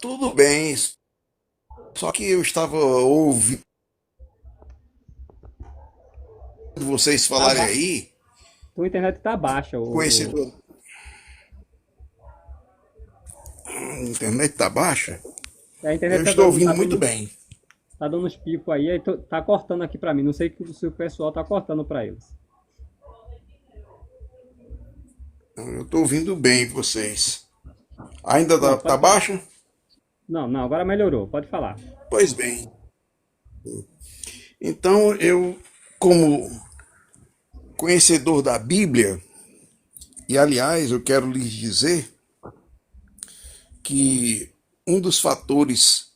Tudo bem, só que eu estava ouvindo vocês Tá falarem ba... aí, Tua internet tá baixa. conhecedor. A internet tá baixa? A Eu internet estou ouvindo muito bem. tá dando uns picos aí, tá cortando aqui pra mim. Não sei se o pessoal tá cortando pra eles. Eu estou ouvindo bem vocês. Ainda Não, tá pode falar. baixa? Não, agora melhorou. Pode falar. Pois bem. Então eu, como conhecedor da Bíblia, e aliás eu quero lhes dizer que um dos fatores,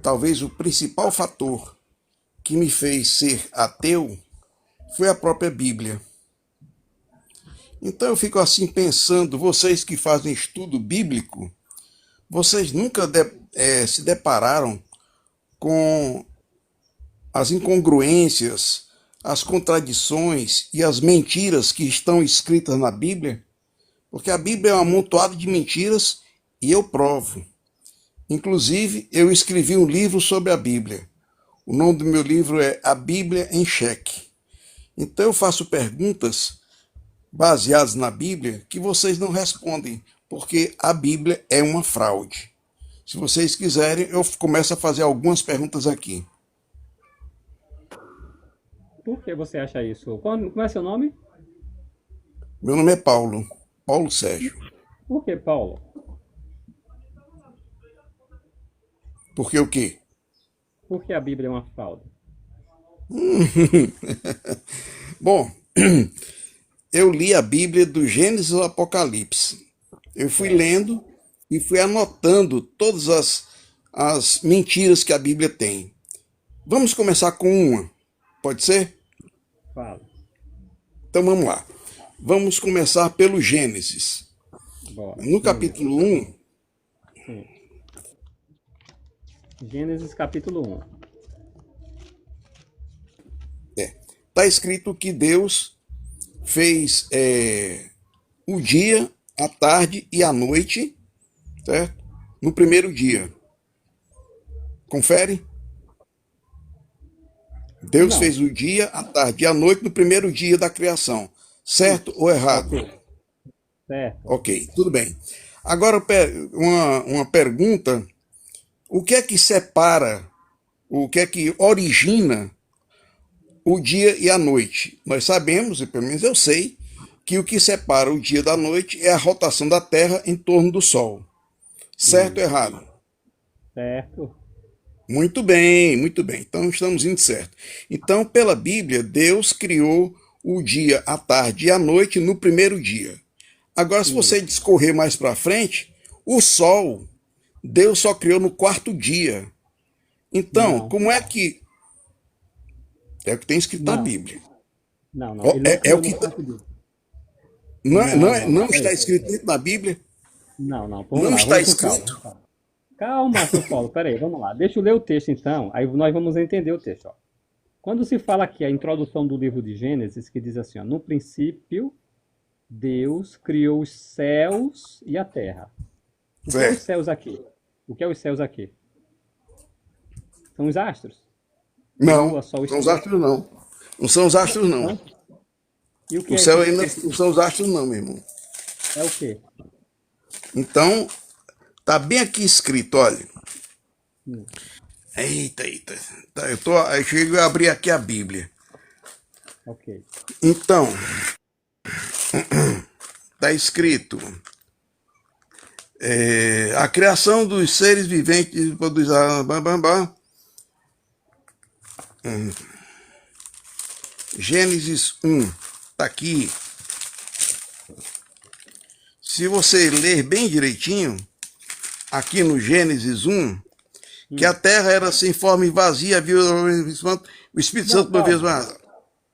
talvez o principal fator que me fez ser ateu, foi a própria Bíblia. Então eu fico assim pensando, vocês que fazem estudo bíblico, vocês nunca se depararam com as incongruências, as contradições e as mentiras que estão escritas na Bíblia? Porque a Bíblia é um amontoado de mentiras e eu provo. Inclusive, eu escrevi um livro sobre a Bíblia. O nome do meu livro é A Bíblia em Xeque. Então eu faço perguntas baseadas na Bíblia que vocês não respondem, porque a Bíblia é uma fraude. Se vocês quiserem, eu começo a fazer algumas perguntas aqui. Por que você acha isso? Como é seu nome? Meu nome é Paulo, Paulo Sérgio. Por que, Paulo? Porque o quê? Por que a Bíblia é uma fraude? Bom, eu li a Bíblia do Gênesis ao Apocalipse. Eu fui lendo e fui anotando todas as mentiras que a Bíblia tem. Vamos começar com uma, pode ser? Fala. Então vamos lá. Vamos começar pelo Gênesis. Bora. No capítulo 1, Gênesis capítulo 1. está escrito que Deus fez o dia, a tarde e a noite, certo? No primeiro dia. Confere? Deus Não. fez o dia, a tarde e a noite no primeiro dia da criação. Certo ou errado? Certo. Ok, tudo bem. Agora, uma pergunta. O que é que separa, o que é que origina o dia e a noite? Nós sabemos, e pelo menos eu sei, que o que separa o dia da noite é a rotação da Terra em torno do Sol. Certo ou errado? Certo. Muito bem, muito bem. Então estamos indo certo. Então, pela Bíblia, Deus criou o dia, a tarde e a noite no primeiro dia. Agora, se você discorrer mais para frente, o Sol, Deus só criou no quarto dia. Então, Não. como é que... É o que tem escrito na Não. Bíblia. Não. Ó, Ele não é criou o que no quarto dia. não está Peraí. escrito dentro da Bíblia? Não. Vamos Não lá, está vamos com calma. escrito? Calma, seu Paulo, peraí, vamos lá. Deixa eu ler o texto então, aí nós vamos entender o texto. Ó. Quando se fala aqui a introdução do livro de Gênesis, que diz assim, ó, no princípio, Deus criou os céus e a terra. O que é os Certo. céus aqui? O que é os céus aqui? São os astros? Não, Lua, sol, não são os estrela. astros, não. Não são os astros, não. E o que O é céu esse? ainda não são os astros, não, meu irmão. É o quê? Então, tá bem aqui escrito, olha. Hum. Eita. Tá, eu chego a abrir aqui a Bíblia. Ok. Então, tá escrito. A criação dos seres viventes produz Gênesis 1. Tá aqui. Se você ler bem direitinho, aqui no Gênesis 1, que a terra era sem forma e vazia, havia o Espírito Não, Santo uma vez calma. mais.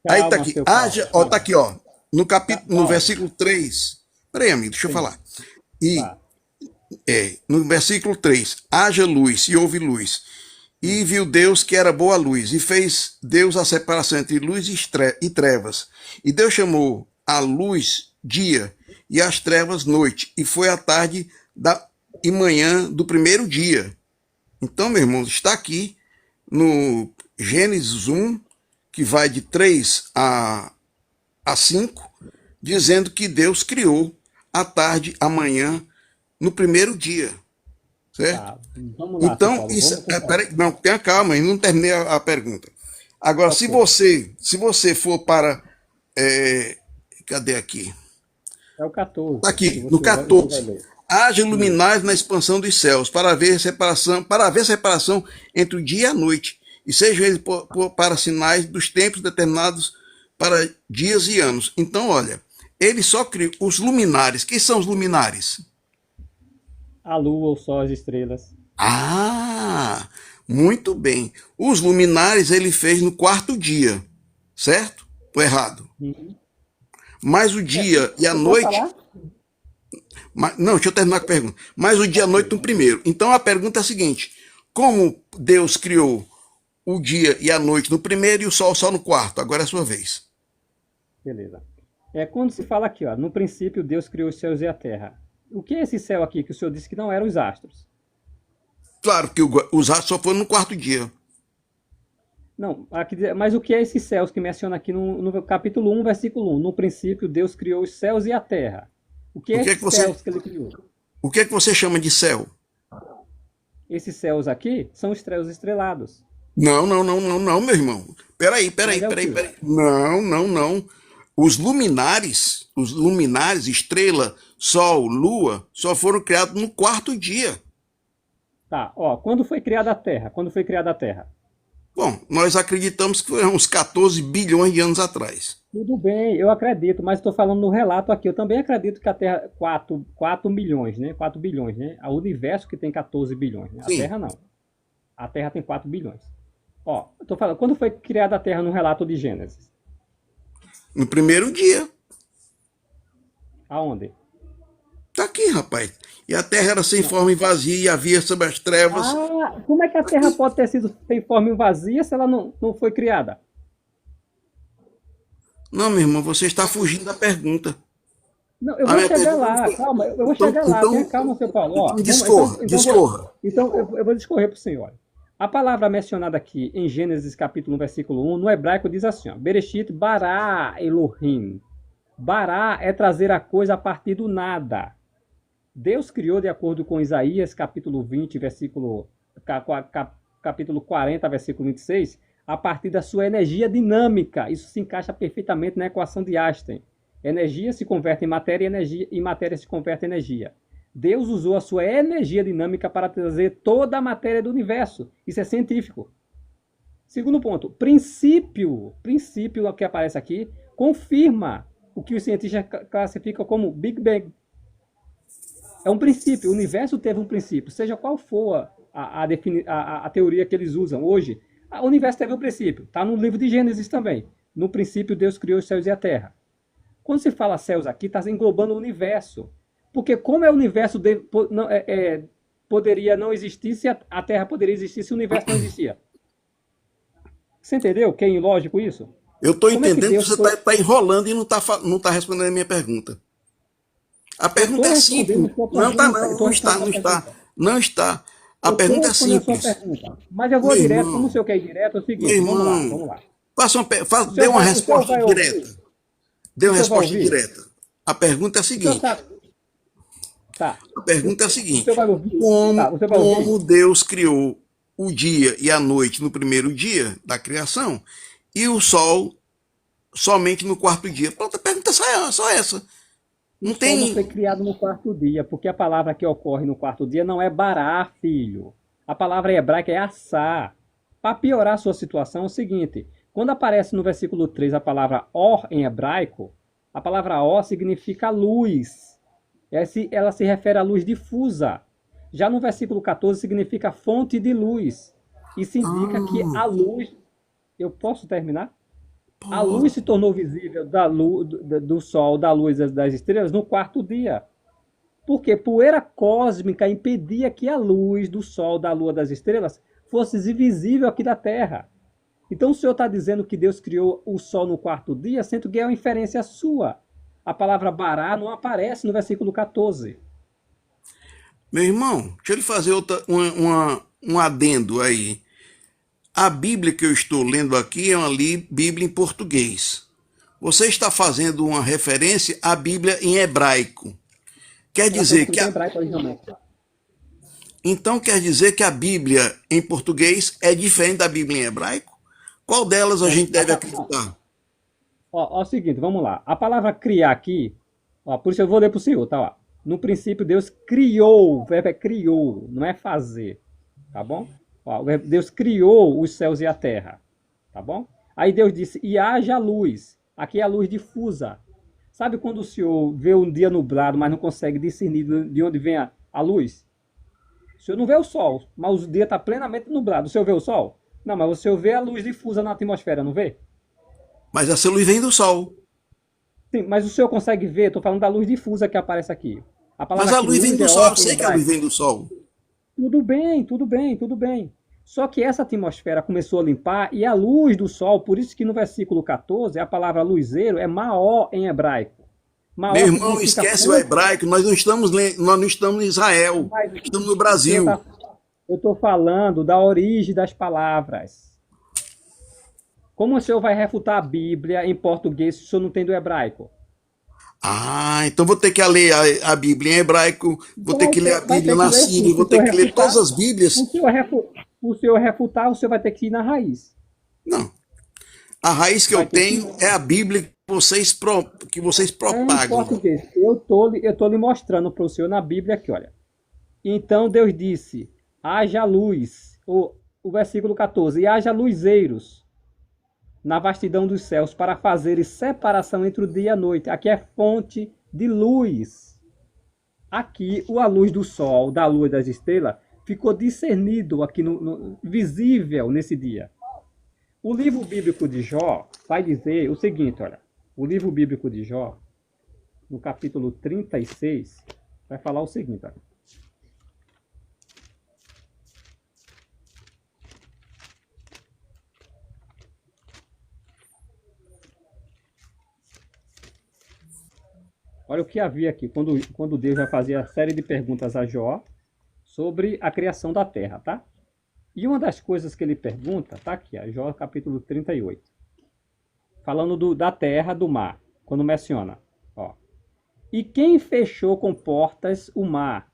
Aí tá Calma, aqui. seu Paulo. Haja, ó, tá aqui, ó. No capítulo, no Calma. versículo 3. Peraí, amigo, deixa eu Sim. falar. E Tá. no versículo 3, haja luz e houve luz. E viu Deus que era boa a luz, e fez Deus a separação entre luz e trevas. E Deus chamou a luz dia, e as trevas noite, e foi a tarde e manhã do primeiro dia. Então, meu irmão, está aqui no Gênesis 1, que vai de 3 a 5, dizendo que Deus criou a tarde, a manhã, no primeiro dia. Certo? Tá. Vamos lá, seu Então, Paulo. isso, Vamos com calma. peraí, não, tenha calma, eu não terminei a pergunta. Agora, Ok. se você for para... cadê aqui? É o 14. Tá aqui, que no você vai 14. ler. Haja luminares na expansão dos céus, para haver separação entre o dia e a noite, e sejam eles para sinais dos tempos determinados para dias e anos. Então, olha, ele só criou os luminares. Quem são os luminares? A lua, o sol, as estrelas. Ah, muito bem. Os luminares ele fez no quarto dia, certo? Ou errado? Uhum. Mas o dia e a Você pode noite. falar? Não, deixa eu terminar com a pergunta. Mas o dia e a noite no primeiro. Então a pergunta é a seguinte: como Deus criou o dia e a noite no primeiro e o sol só no quarto? Agora é a sua vez. Beleza. Quando se fala aqui, ó, no princípio Deus criou os céus e a terra. O que é esse céu aqui que o senhor disse que não eram os astros? Claro que os astros só foram no quarto dia. Não, mas o que é esses céus que menciona aqui no capítulo 1, versículo 1? No princípio Deus criou os céus e a terra. O que O é que é esses que você, céus que ele criou? o que é que você chama de céu? Esses céus aqui são os céus estrelados. Não, não, não, não, não, meu irmão. Peraí, Mas peraí, é o peraí, quê? peraí. Não, não, não. Os luminares, estrela, sol, lua, só foram criados no quarto dia. Tá, ó, quando foi criada a terra? Quando foi criada a terra? Bom, nós acreditamos que foram uns 14 bilhões de anos atrás. Tudo bem, eu acredito, mas estou falando no relato aqui. Eu também acredito que a Terra, 4 milhões, né? 4 bilhões, né? O universo que tem 14 bilhões, né? A Sim. Terra não. A Terra tem 4 bilhões. Ó, eu tô falando, quando foi criada a Terra no relato de Gênesis? No primeiro dia. Aonde? Tá aqui, rapaz. E a terra era sem forma e vazia, e havia sobre as trevas. Ah, como é que a Terra pode ter sido sem forma e vazia se ela não foi criada? Não, meu irmão, você está fugindo da pergunta. Não, eu A vou minha chegar pergunta lá, foi. calma, eu vou Então, chegar lá, tenha então, calma, seu Paulo. Ó, então discorra, discorra. Então eu vou discorrer para o senhor. A palavra mencionada aqui em Gênesis capítulo 1, versículo 1, no hebraico diz assim, ó, Bereshit bara Elohim. Bara é trazer a coisa a partir do nada. Deus criou, de acordo com Isaías capítulo 20, capítulo 40, versículo 26, a partir da sua energia dinâmica. Isso se encaixa perfeitamente na equação de Einstein. Energia se converte em matéria e matéria se converte em energia. Deus usou a sua energia dinâmica para trazer toda a matéria do universo. Isso é científico. Segundo ponto, princípio que aparece aqui, confirma o que os cientistas classificam como Big Bang. É um princípio, o universo teve um princípio, seja qual for a teoria que eles usam hoje, o universo teve um princípio, está no livro de Gênesis também. No princípio Deus criou os céus e a terra. Quando se fala céus aqui, está englobando o universo. Porque como é o universo poderia não existir se a Terra poderia existir se o universo não existia? Você entendeu que é ilógico isso? Eu estou Como é que entendendo que Deus você foi... está enrolando e não tá respondendo a minha pergunta. A pergunta é simples. Não está, não. Não está, não está. Não está. A pergunta é simples. Mas eu vou Meu direto, irmão, como o senhor quer ir direto, é o meu seguinte, vamos lá, irmão, vamos lá. dê uma O senhor resposta vai ouvir? direta. Dê uma O senhor vai resposta ouvir? direta. A pergunta é a O senhor seguinte. sabe... Tá. A pergunta é a O seguinte: senhor vai ouvir? Tá, você vai ouvir? como Deus criou o dia e a noite no primeiro dia da criação e o sol somente no quarto dia? Pronto, a pergunta é só essa. Não O sol não foi tem. criado no quarto dia, porque a palavra que ocorre no quarto dia não é bará, filho. A palavra hebraica é assá. Para piorar a sua situação é o seguinte, quando aparece no versículo 3 a palavra or em hebraico, a palavra or significa luz. Ela se refere à luz difusa. Já no versículo 14 significa fonte de luz. Isso indica que a luz... Eu posso terminar? A luz se tornou visível do sol, da luz das estrelas no quarto dia. Porque poeira cósmica impedia que a luz do sol, da lua, das estrelas fosse visível aqui da Terra. Então o Senhor está dizendo que Deus criou o sol no quarto dia, sendo que é uma inferência sua. A palavra bará não aparece no versículo 14. Meu irmão, deixa eu lhe fazer um adendo aí. A Bíblia que eu estou lendo aqui é uma Bíblia em português. Você está fazendo uma referência à Bíblia em hebraico. Quer dizer que Então quer dizer que a Bíblia em português é diferente da Bíblia em hebraico? Qual delas a gente deve acreditar? Ó, o seguinte, vamos lá. A palavra criar aqui, ó, por isso eu vou ler para o senhor, tá? Ó. No princípio Deus criou, o verbo é criou, não é fazer, tá bom? Ó, Deus criou os céus e a terra, tá bom? Aí Deus disse, e haja luz. Aqui é a luz difusa. Sabe quando o senhor vê um dia nublado, mas não consegue discernir de onde vem a luz? O senhor não vê o sol, mas o dia está plenamente nublado. O senhor vê o sol? Não, mas o senhor vê a luz difusa na atmosfera, não vê? Mas essa luz vem do sol. Sim, mas o senhor consegue ver? Estou falando da luz difusa que aparece aqui. A Mas palavra a aqui, luz vem luz, do é sol, eu óculos sei que a luz hebraico. vem do sol. Tudo bem, tudo bem, tudo bem. Só que essa atmosfera começou a limpar e a luz do sol, por isso que no versículo 14 a palavra luzeiro é Maó em hebraico. Meu Maó irmão, significa esquece o fonte, hebraico, nós não estamos em Israel, mas estamos no o senhor Brasil. eu estou falando da origem das palavras. Como o senhor vai refutar a Bíblia em português se o senhor não tem do hebraico? Ah, então vou ter que ler a Bíblia em hebraico, vou ter que ler a Vai Bíblia ter que na ler sim. Síria, Se o vou ter senhor que ler todas refutar, as Bíblias. o senhor refutar, o senhor vai ter que ir na raiz. Não. A raiz que eu Vai ter que tenho é a Bíblia que vocês é em propagam. português. Eu tô lhe mostrando para o senhor na Bíblia aqui, olha. Então Deus disse: haja luz. O versículo 14: e haja luzeiros na vastidão dos céus para fazerem separação entre o dia e a noite. Aqui é fonte de luz. Aqui a luz do sol, da lua e das estrelas ficou discernido aqui visível nesse dia. O livro bíblico de Jó vai dizer o seguinte, olha. O livro bíblico de Jó, no capítulo 36, vai falar o seguinte, olha. Olha o que havia aqui, quando Deus vai fazer a série de perguntas a Jó sobre a criação da terra, tá? E uma das coisas que ele pergunta, tá aqui, Jó capítulo 38. Falando da terra, do mar, quando menciona, ó. E quem fechou com portas o mar,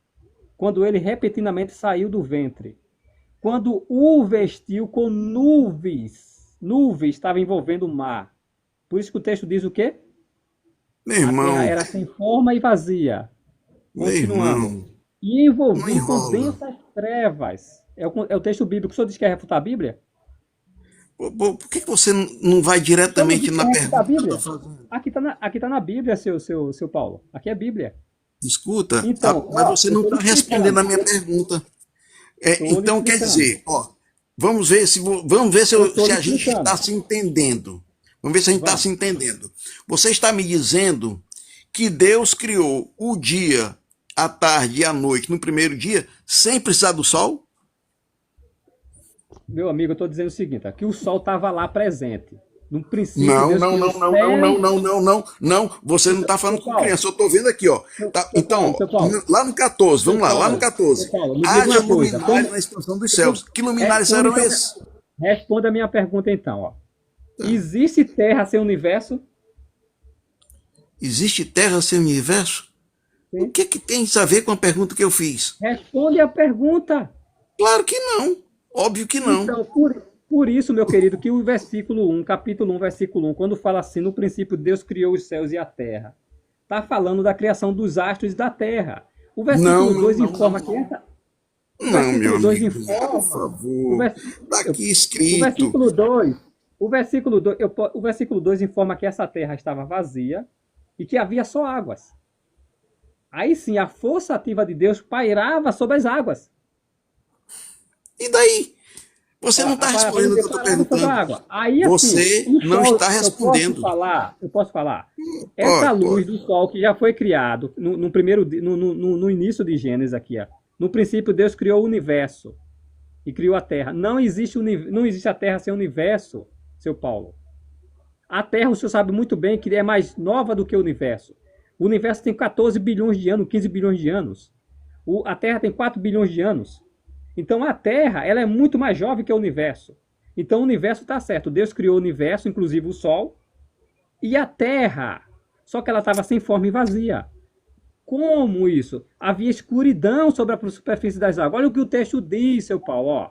quando ele repentinamente saiu do ventre? Quando o vestiu com nuvens, nuvens estavam envolvendo o mar. Por isso que o texto diz o quê? Meu A terra irmão, era sem forma e vazia. meu Continuando. irmão, E não envolvido com enrola. densas trevas. É o texto bíblico. O senhor diz que quer refutar a Bíblia? Por que você não vai O senhor não diretamente disse que na quer refutar a pergunta que eu Bíblia? estou fazendo? Aqui tá na Bíblia, seu Paulo. Aqui é Bíblia. Escuta, Então, mas ó, você eu não estou está lhe respondendo a explicando. minha pergunta. Estou lhe Então quer explicando. dizer, ó, vamos ver Eu estou se lhe a gente explicando. está se entendendo. Vamos ver se a gente está se Vamos. entendendo. Você está me dizendo que Deus criou o dia, a tarde e a noite no primeiro dia sem precisar do sol? Meu amigo, eu estou dizendo o seguinte, ó, que o sol estava lá presente. No princípio, Não, Deus não, criou não, os não, não, céus. não, não, não, não, não. Você não está falando Seu com Paulo, criança, eu estou vendo aqui, ó. Tá, então, Seu Paulo, lá no 14, seu vamos lá no Paulo, 14. me diga Haja uma coisa. luminares na expansão dos céus. Que luminares Responda, eram então, esses? responda a minha pergunta então, ó. Existe terra sem universo? Existe terra sem universo? O Sim. que tem isso a ver com a pergunta que eu fiz? Responde a pergunta. Claro que não. Óbvio que não. Então, por isso, meu querido, que o versículo 1, capítulo 1, versículo 1, quando fala assim, no princípio Deus criou os céus e a terra, está falando da criação dos astros e da terra. O versículo Não, 2 não, informa não, que essa... O não, meu versículo 2 amigo. Por informa... O, favor. vers... Está aqui o escrito. versículo 2... O versículo 2 informa que essa terra estava vazia e que havia só águas. Aí sim, a força ativa de Deus pairava sobre as águas. E daí? Você não está respondendo o que eu estou Pairava sobre a perguntando. água. Aí assim, Você o não sol, está respondendo. eu posso falar. Essa Pode, luz pode. do sol que já foi criado no início de Gênesis aqui, ó. No princípio Deus criou o universo e criou a Terra. Não existe a Terra sem o universo, seu Paulo. A Terra, o senhor sabe muito bem que é mais nova do que o universo. O universo tem 14 bilhões de anos, 15 bilhões de anos. A Terra tem 4 bilhões de anos. Então a Terra, ela é muito mais jovem que o universo. Então o universo está certo. Deus criou o universo, inclusive o Sol, e a Terra. Só que ela estava sem forma e vazia. Como isso? Havia escuridão sobre a superfície das águas. Olha o que o texto diz, seu Paulo. Ó.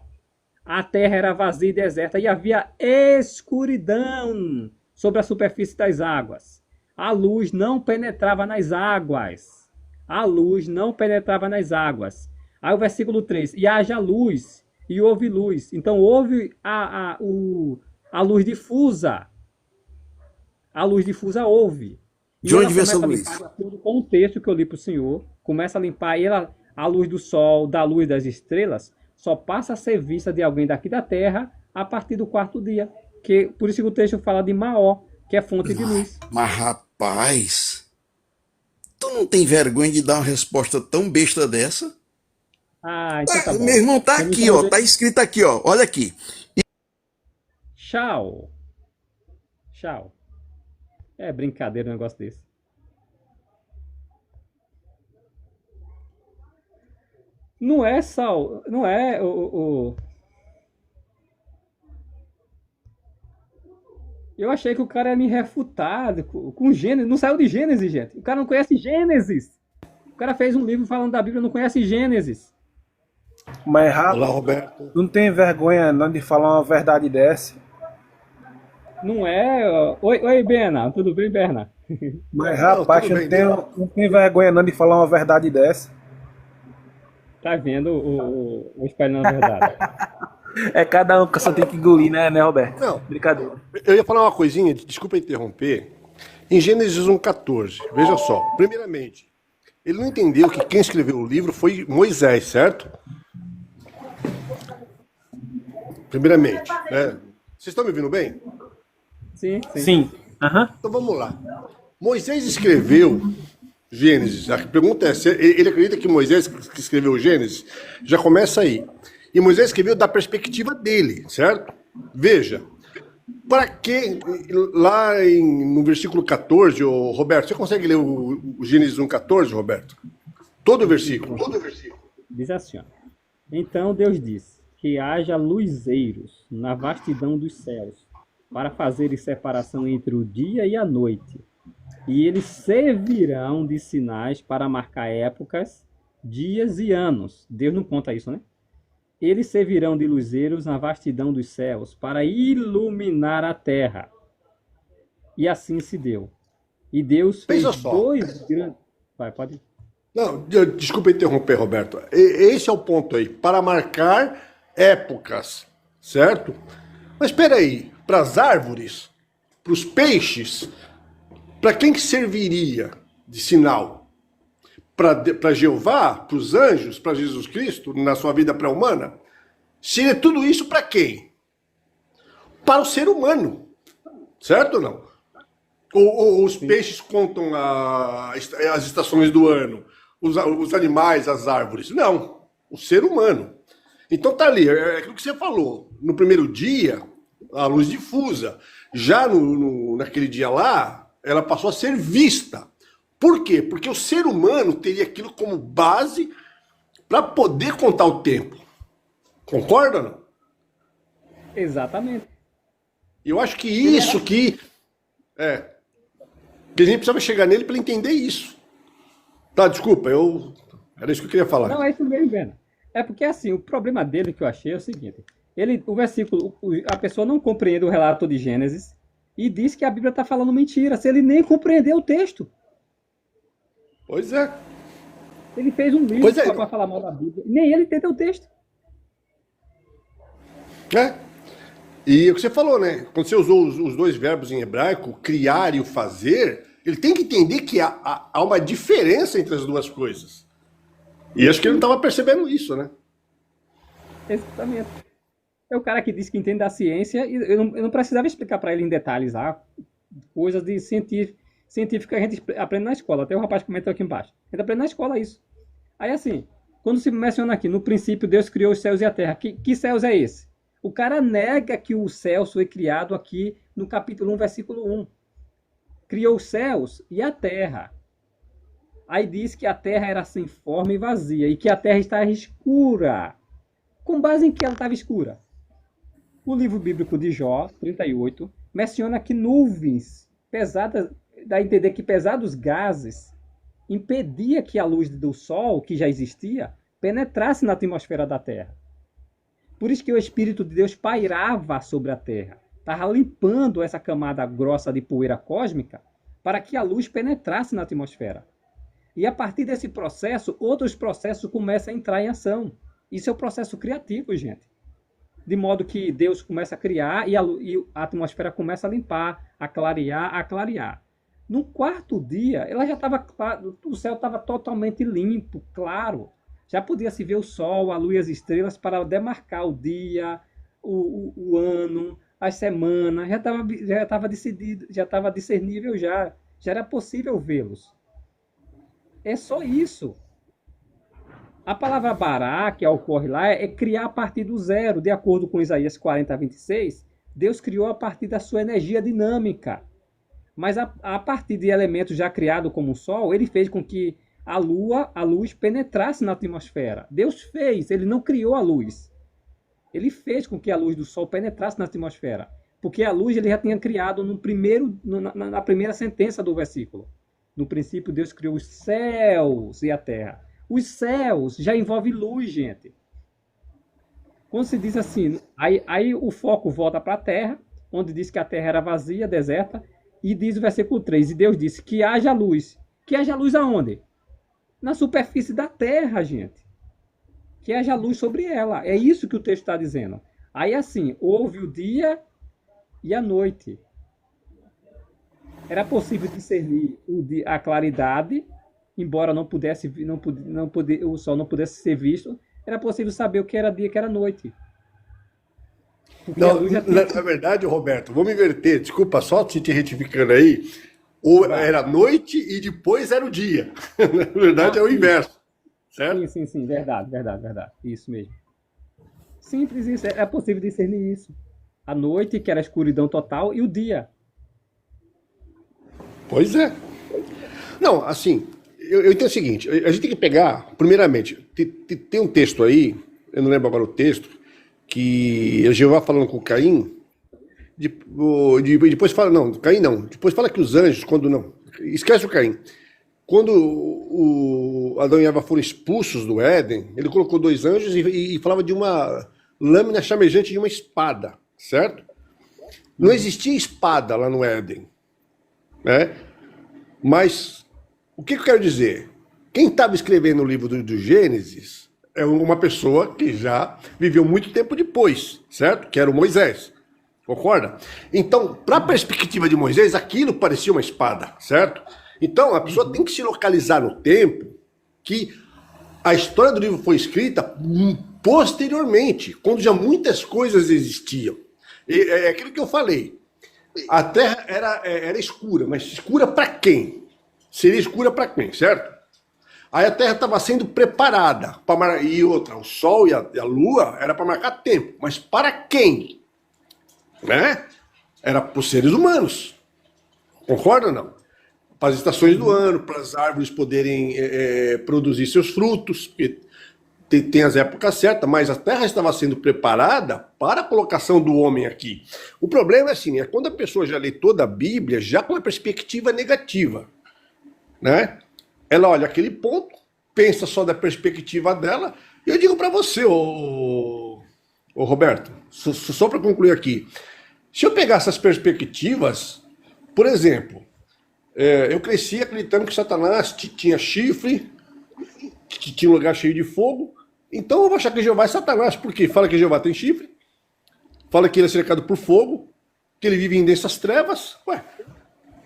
A terra era vazia e deserta e havia escuridão sobre a superfície das águas. A luz não penetrava nas águas. A luz não penetrava nas águas. Aí o versículo 3. E haja luz e houve luz. Então houve a luz difusa. A luz difusa houve. E De onde ela veio essa começa a luz? limpar, de acordo com o texto que eu li para o senhor, começa a limpar, e a luz do sol, da luz das estrelas, só passa a ser vista de alguém daqui da terra a partir do quarto dia. Por isso que o texto fala de Maó. que é fonte de luz. Mas rapaz, tu não tem vergonha de dar uma resposta tão besta dessa? Ah, então tá Meu bom. irmão, tá Você me aqui, chamou ó. de Tá escrito aqui, ó. Olha aqui. tchau. Tchau. É brincadeira um negócio desse. Não é, Sal. Não é Eu achei que o cara ia me refutar com Gênesis. Não saiu de Gênesis, gente. O cara não conhece Gênesis. O cara fez um livro falando da Bíblia, não conhece Gênesis. Mas, Olá, rapaz, Roberto. tu não tem vergonha não de falar uma verdade dessa? Não é. Oi, Bena. Tudo bem, Berna? Mas, Não, rapaz, tudo tu bem. não tem vergonha não de falar uma verdade dessa? Tá vendo o espalhando a verdade. É cada um que só tem que engolir, né, Roberto? Não, Brincadeira. eu ia falar uma coisinha, desculpa interromper. Em Gênesis 1,14, veja só. Primeiramente, ele não entendeu que quem escreveu o livro foi Moisés, certo? Primeiramente, né? Vocês estão me ouvindo bem? Sim. Sim. Aham. Então vamos lá. Moisés escreveu Gênesis. A pergunta é: se ele acredita que Moisés que escreveu Gênesis? Já começa aí. E Moisés escreveu da perspectiva dele, certo? Veja. Para que, lá no versículo 14, Roberto, você consegue ler o Gênesis 1,14, Roberto? Todo o versículo. Diz assim, ó. Então Deus disse que haja luzeiros na vastidão dos céus, para fazerem separação entre o dia e a noite. E eles servirão de sinais para marcar épocas, dias e anos. Deus não conta isso, né? Eles servirão de luzeiros na vastidão dos céus para iluminar a terra. E assim se deu. E Deus fez Veja só. dois grandes... Vai, pode... Não, desculpa interromper, Roberto. Esse é o ponto aí, para marcar épocas, certo? Mas espera aí, para as árvores, para os peixes, para quem que serviria de sinal? Para Jeová, para os anjos, para Jesus Cristo, na sua vida pré-humana? Seria tudo isso para quem? Para o ser humano, certo ou não? Ou os peixes contam as estações do ano, os animais, as árvores? Não, o ser humano. Então tá ali, é aquilo que você falou. No primeiro dia, a luz difusa. Já naquele dia lá, ela passou a ser vista. Por quê? Porque o ser humano teria aquilo como base para poder contar o tempo. Concorda ou não? Exatamente. Eu acho que isso que a gente precisava chegar nele para entender isso. Tá, desculpa, era isso que eu queria falar. Não, é isso mesmo, Bena. É porque assim, o problema dele que eu achei é o seguinte. O versículo, a pessoa não compreende o relato de Gênesis e diz que a Bíblia está falando mentira, se ele nem compreendeu o texto. Pois é. Ele fez um livro para falar mal da Bíblia, nem ele entendeu o texto. E o que você falou, né? Quando você usou os dois verbos em hebraico, criar e o fazer, ele tem que entender que há uma diferença entre as duas coisas. E acho que ele não estava percebendo isso, né? Exatamente. É o cara que disse que entende da ciência e eu não precisava explicar para ele em detalhes coisas de científica que a gente aprende na escola. Até o rapaz comentou aqui embaixo. A gente aprende na escola isso. Aí assim, quando se menciona aqui, no princípio Deus criou os céus e a terra. Que céus é esse? O cara nega que o céu foi criado aqui no capítulo 1, versículo 1. Criou os céus e a terra. Aí diz que a terra era sem forma e vazia e que a terra estava escura. Com base em que ela estava escura? O livro bíblico de Jó, 38, menciona que nuvens pesadas, dá a entender que pesados gases impedia que a luz do sol, que já existia, penetrasse na atmosfera da terra. Por isso que o Espírito de Deus pairava sobre a terra. Estava limpando essa camada grossa de poeira cósmica para que a luz penetrasse na atmosfera. E a partir desse processo, outros processos começam a entrar em ação. Isso é o processo criativo, gente. De modo que Deus começa a criar e a atmosfera começa a limpar, a clarear. No quarto dia, ela já estava, o céu estava totalmente limpo, claro. Já podia se ver o sol, a lua e as estrelas para demarcar o dia, o ano, as semanas, já estava decidido, já estava discernível já era possível vê-los. É só isso. A palavra bará, que ocorre lá, é criar a partir do zero. De acordo com Isaías 40:26, Deus criou a partir da sua energia dinâmica. Mas a partir de elementos já criados como o Sol, ele fez com que a luz penetrasse na atmosfera. Deus fez, ele não criou a luz. Ele fez com que a luz do Sol penetrasse na atmosfera. Porque a luz ele já tinha criado na primeira sentença do versículo. No princípio, Deus criou os céus e a terra. Os céus já envolve luz, gente. Quando se diz assim, aí o foco volta para a terra, onde diz que a terra era vazia, deserta, e diz o versículo 3, e Deus disse que haja luz. Que haja luz aonde? Na superfície da terra, gente. Que haja luz sobre ela. É isso que o texto está dizendo. Aí assim, houve o dia e a noite. Era possível discernir a claridade, embora o sol não pudesse ser visto, era possível saber o que era dia e o que era noite. Porque a Não, luz já tinha... na verdade, Roberto, vamos inverter. Desculpa só te retificando aí. Ou era noite e depois era o dia. Na verdade, é o inverso. Certo? Sim, verdade. Isso mesmo. Simples isso, é possível discernir isso. A noite, que era a escuridão total, e o dia. Pois é. Não, assim, eu entendo o seguinte, a gente tem que pegar, primeiramente, tem um texto aí, eu não lembro agora o texto, que é Jeová falando com Caim, depois fala, não, Caim não, depois fala que os anjos, quando não, esquece o Caim, quando o Adão e Eva foram expulsos do Éden, ele colocou 2 anjos e falava de uma lâmina chamejante de uma espada, certo? Não existia espada lá no Éden, né? Mas o que eu quero dizer? Quem estava escrevendo o livro do Gênesis é uma pessoa que já viveu muito tempo depois, certo? Que era o Moisés. Concorda? Então, para a perspectiva de Moisés, aquilo parecia uma espada, certo? Então, a pessoa tem que se localizar no tempo que a história do livro foi escrita posteriormente, quando já muitas coisas existiam. É aquilo que eu falei. A Terra era escura, mas escura para quem? Seria escura para quem, certo? Aí a Terra estava sendo preparada e outra, o Sol e a Lua era para marcar tempo, mas para quem? Né? Era para os seres humanos. Concorda ou não? Para as estações do ano, para as árvores poderem produzir seus frutos, porque tem as épocas certas, mas a Terra estava sendo preparada para a colocação do homem aqui. O problema é assim, é quando a pessoa já lê toda a Bíblia, já com uma perspectiva negativa, né? Ela olha aquele ponto, pensa só da perspectiva dela, e eu digo para você, ô Roberto, só para concluir aqui, se eu pegar essas perspectivas, por exemplo, eu cresci acreditando que Satanás tinha chifre, que tinha um lugar cheio de fogo, então eu vou achar que Jeová é Satanás, porque fala que Jeová tem chifre, fala que ele é cercado por fogo, que ele vive em densas trevas, ué,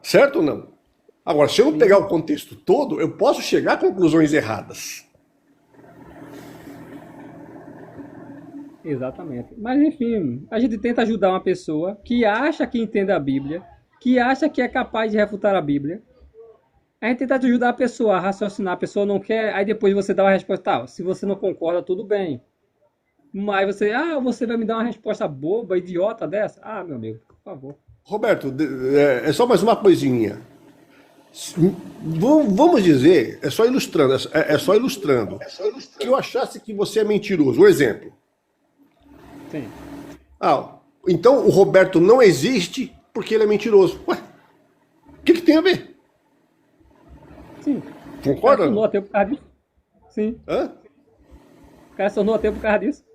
certo ou não? Agora, se eu não pegar o contexto todo, eu posso chegar a conclusões erradas. Exatamente. Mas enfim, a gente tenta ajudar uma pessoa que acha que entende a Bíblia, que acha que é capaz de refutar a Bíblia. A gente tenta ajudar a pessoa a raciocinar, a pessoa não quer, aí depois você dá uma resposta, tá, se você não concorda, tudo bem. Mas você vai me dar uma resposta boba, idiota dessa? Ah, meu amigo, por favor. Roberto, é só mais uma coisinha. Vamos dizer, é só ilustrando, que eu achasse que você é mentiroso. Um exemplo. Sim. Então o Roberto não existe porque ele é mentiroso. Ué, o que tem a ver? Sim. Concorda? O cara tornou ateu por causa disso. Sim. Hã? O cara se tornou ateu por causa disso.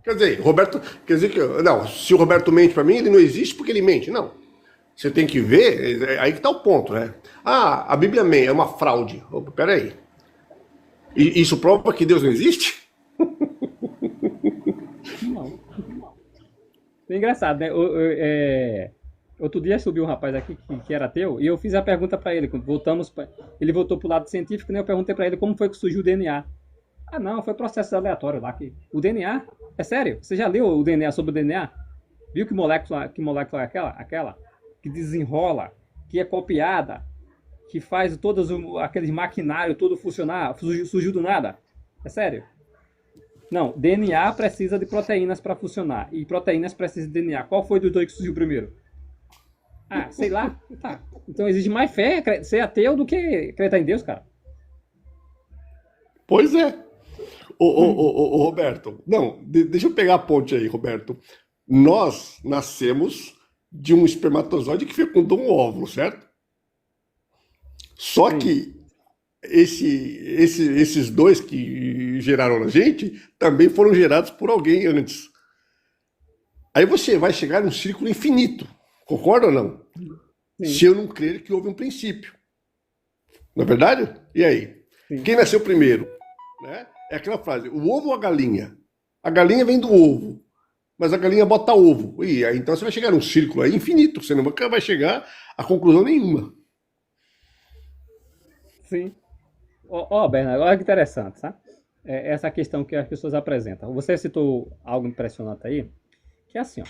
Quer dizer que não, se o Roberto mente pra mim, ele não existe porque ele mente. Não. Você tem que ver, aí que tá o ponto, né? A Bíblia é uma fraude. Opa, peraí. E isso prova que Deus não existe? Não. É engraçado, né? Outro dia subiu um rapaz aqui que era ateu e eu fiz a pergunta pra ele. Ele voltou pro lado científico, né? Eu perguntei pra ele como foi que surgiu o DNA. Não, foi processo aleatório lá. O DNA? É sério? Você já leu o DNA sobre o DNA? Viu que molécula é aquela? Aquela que desenrola, que é copiada, que faz todos aqueles maquinários todo funcionar, surgiu do nada. É sério? Não, DNA precisa de proteínas para funcionar. E proteínas precisam de DNA. Qual foi dos dois que surgiu primeiro? Ah, sei lá. Tá. Então exige mais fé ser ateu do que acreditar em Deus, cara. Pois é. Ô, Roberto, não, deixa eu pegar a ponte aí, Roberto. Nós nascemos de um espermatozoide que fecundou um óvulo, certo? Só Sim. que esses dois que geraram a gente também foram gerados por alguém antes. Aí você vai chegar num círculo infinito, concorda ou não? Sim. Se eu não crer que houve um princípio. Não é verdade? E aí? Sim. Quem nasceu primeiro? Né? É aquela frase, o ovo ou a galinha? A galinha vem do ovo, mas a galinha bota ovo. E aí então você vai chegar num círculo aí infinito, você nunca vai chegar a conclusão nenhuma. Sim. Ó, Bernardo, olha que interessante, tá? Essa questão que as pessoas apresentam. Você citou algo impressionante aí, que é assim, ó.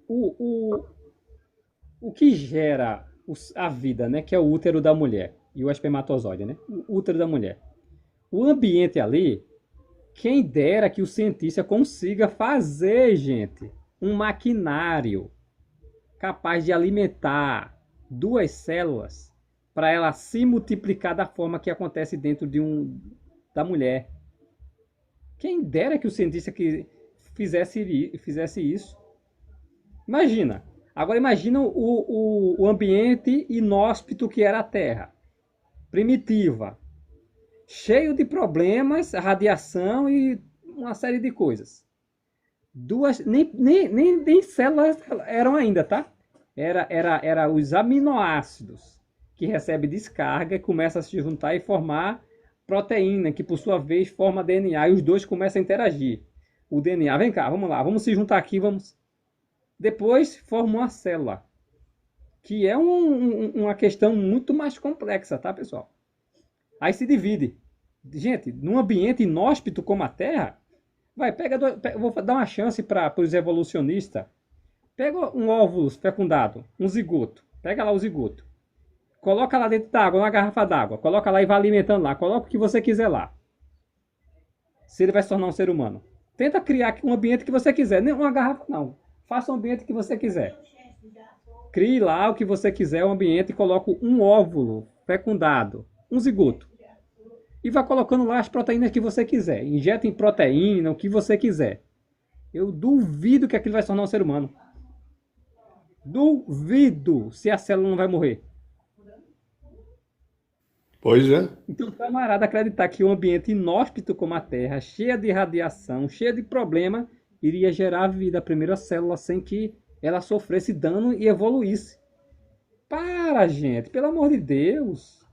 O, o, o que gera a vida, né? Que é o útero da mulher e o espermatozoide, né? O útero da mulher. O ambiente ali, quem dera que o cientista consiga fazer, gente, um maquinário capaz de alimentar duas células para ela se multiplicar da forma que acontece dentro da mulher. Quem dera que o cientista que fizesse isso. Imagina. Agora imagina o ambiente inóspito que era a Terra. Primitiva. Cheio de problemas, radiação e uma série de coisas. Nem células eram ainda, tá? Era os aminoácidos que recebe descarga e começa a se juntar e formar proteína, que por sua vez forma DNA, e os dois começam a interagir. O DNA, vem cá, vamos lá, vamos se juntar aqui, vamos. Depois forma uma célula, que é uma questão muito mais complexa, tá, pessoal? Aí se divide. Gente, num ambiente inóspito como a Terra, vou dar uma chance para os evolucionistas. Pega um óvulo fecundado, um zigoto. Pega lá o zigoto. Coloca lá dentro d'água, numa garrafa d'água. Coloca lá e vai alimentando lá. Coloca o que você quiser lá. Se ele vai se tornar um ser humano. Tenta criar um ambiente que você quiser. Nem uma garrafa, não. Faça um ambiente que você quiser. Crie lá o que você quiser, um ambiente, e coloque um óvulo fecundado, um zigoto. E vá colocando lá as proteínas que você quiser. Injeta em proteína, o que você quiser. Eu duvido que aquilo vai se tornar um ser humano. Duvido se a célula não vai morrer. Pois é. Então, camarada, acreditar que um ambiente inóspito como a Terra, cheia de radiação, cheia de problema, iria gerar vida, a primeira célula, sem que ela sofresse dano e evoluísse. Para, gente, pelo amor de Deus.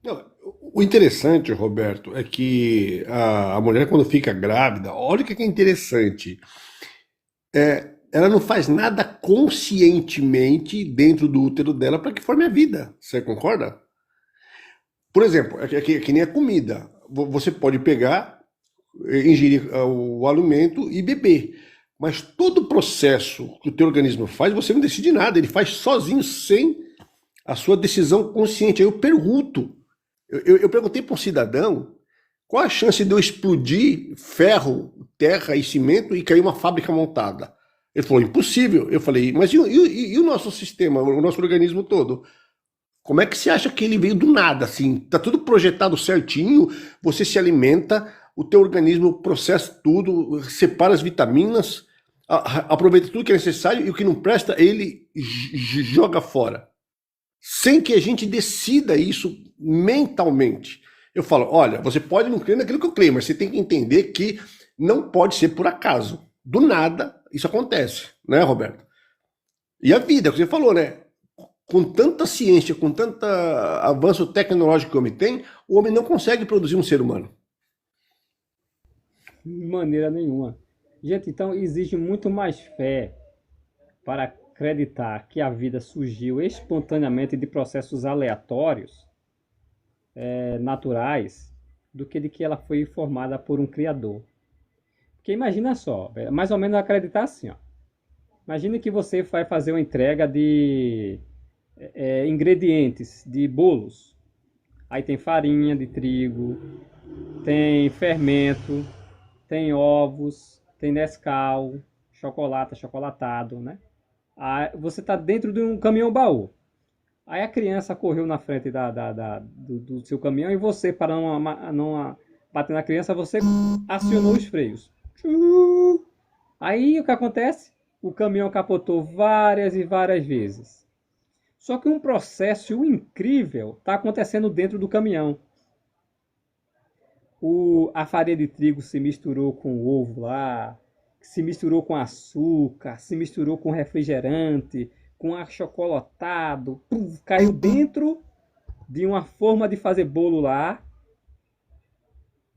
Não, o interessante, Roberto, é que a mulher, quando fica grávida, olha o que é interessante. Ela não faz nada conscientemente dentro do útero dela para que forme a vida. Você concorda? Por exemplo, é que nem a comida. Você pode pegar, ingerir o alimento e beber. Mas todo o processo que o teu organismo faz, você não decide nada. Ele faz sozinho, sem a sua decisão consciente. Aí eu pergunto, eu perguntei para um cidadão qual a chance de eu explodir ferro, terra e cimento e cair uma fábrica montada. Ele falou, impossível. Eu falei, mas e o nosso sistema, o nosso organismo todo? Como é que você acha que ele veio do nada, assim? Tá tudo projetado certinho, você se alimenta, o teu organismo processa tudo, separa as vitaminas, aproveita tudo que é necessário e o que não presta, ele joga fora. Sem que a gente decida isso mentalmente. Eu falo, olha, você pode não crer naquilo que eu creio, mas você tem que entender que não pode ser por acaso. Do nada, isso acontece, né, Roberto? E a vida, que você falou, né? Com tanta ciência, com tanto avanço tecnológico que o homem tem, o homem não consegue produzir um ser humano. De maneira nenhuma. Gente, então exige muito mais fé para acreditar que a vida surgiu espontaneamente de processos aleatórios, naturais, do que de que ela foi formada por um criador. Porque imagina só, mais ou menos acreditar assim, ó. Imagine que você vai fazer uma entrega de ingredientes, de bolos. Aí tem farinha de trigo, tem fermento, tem ovos, tem Nescau, chocolate, achocolatado, né? Aí você está dentro de um caminhão-baú. Aí a criança correu na frente do seu caminhão e você, para não bater na criança, você acionou os freios. Aí o que acontece? O caminhão capotou várias e várias vezes. Só que um processo incrível está acontecendo dentro do caminhão. A farinha de trigo se misturou com o ovo lá, se misturou com açúcar, se misturou com refrigerante, com achocolatado, caiu dentro de uma forma de fazer bolo lá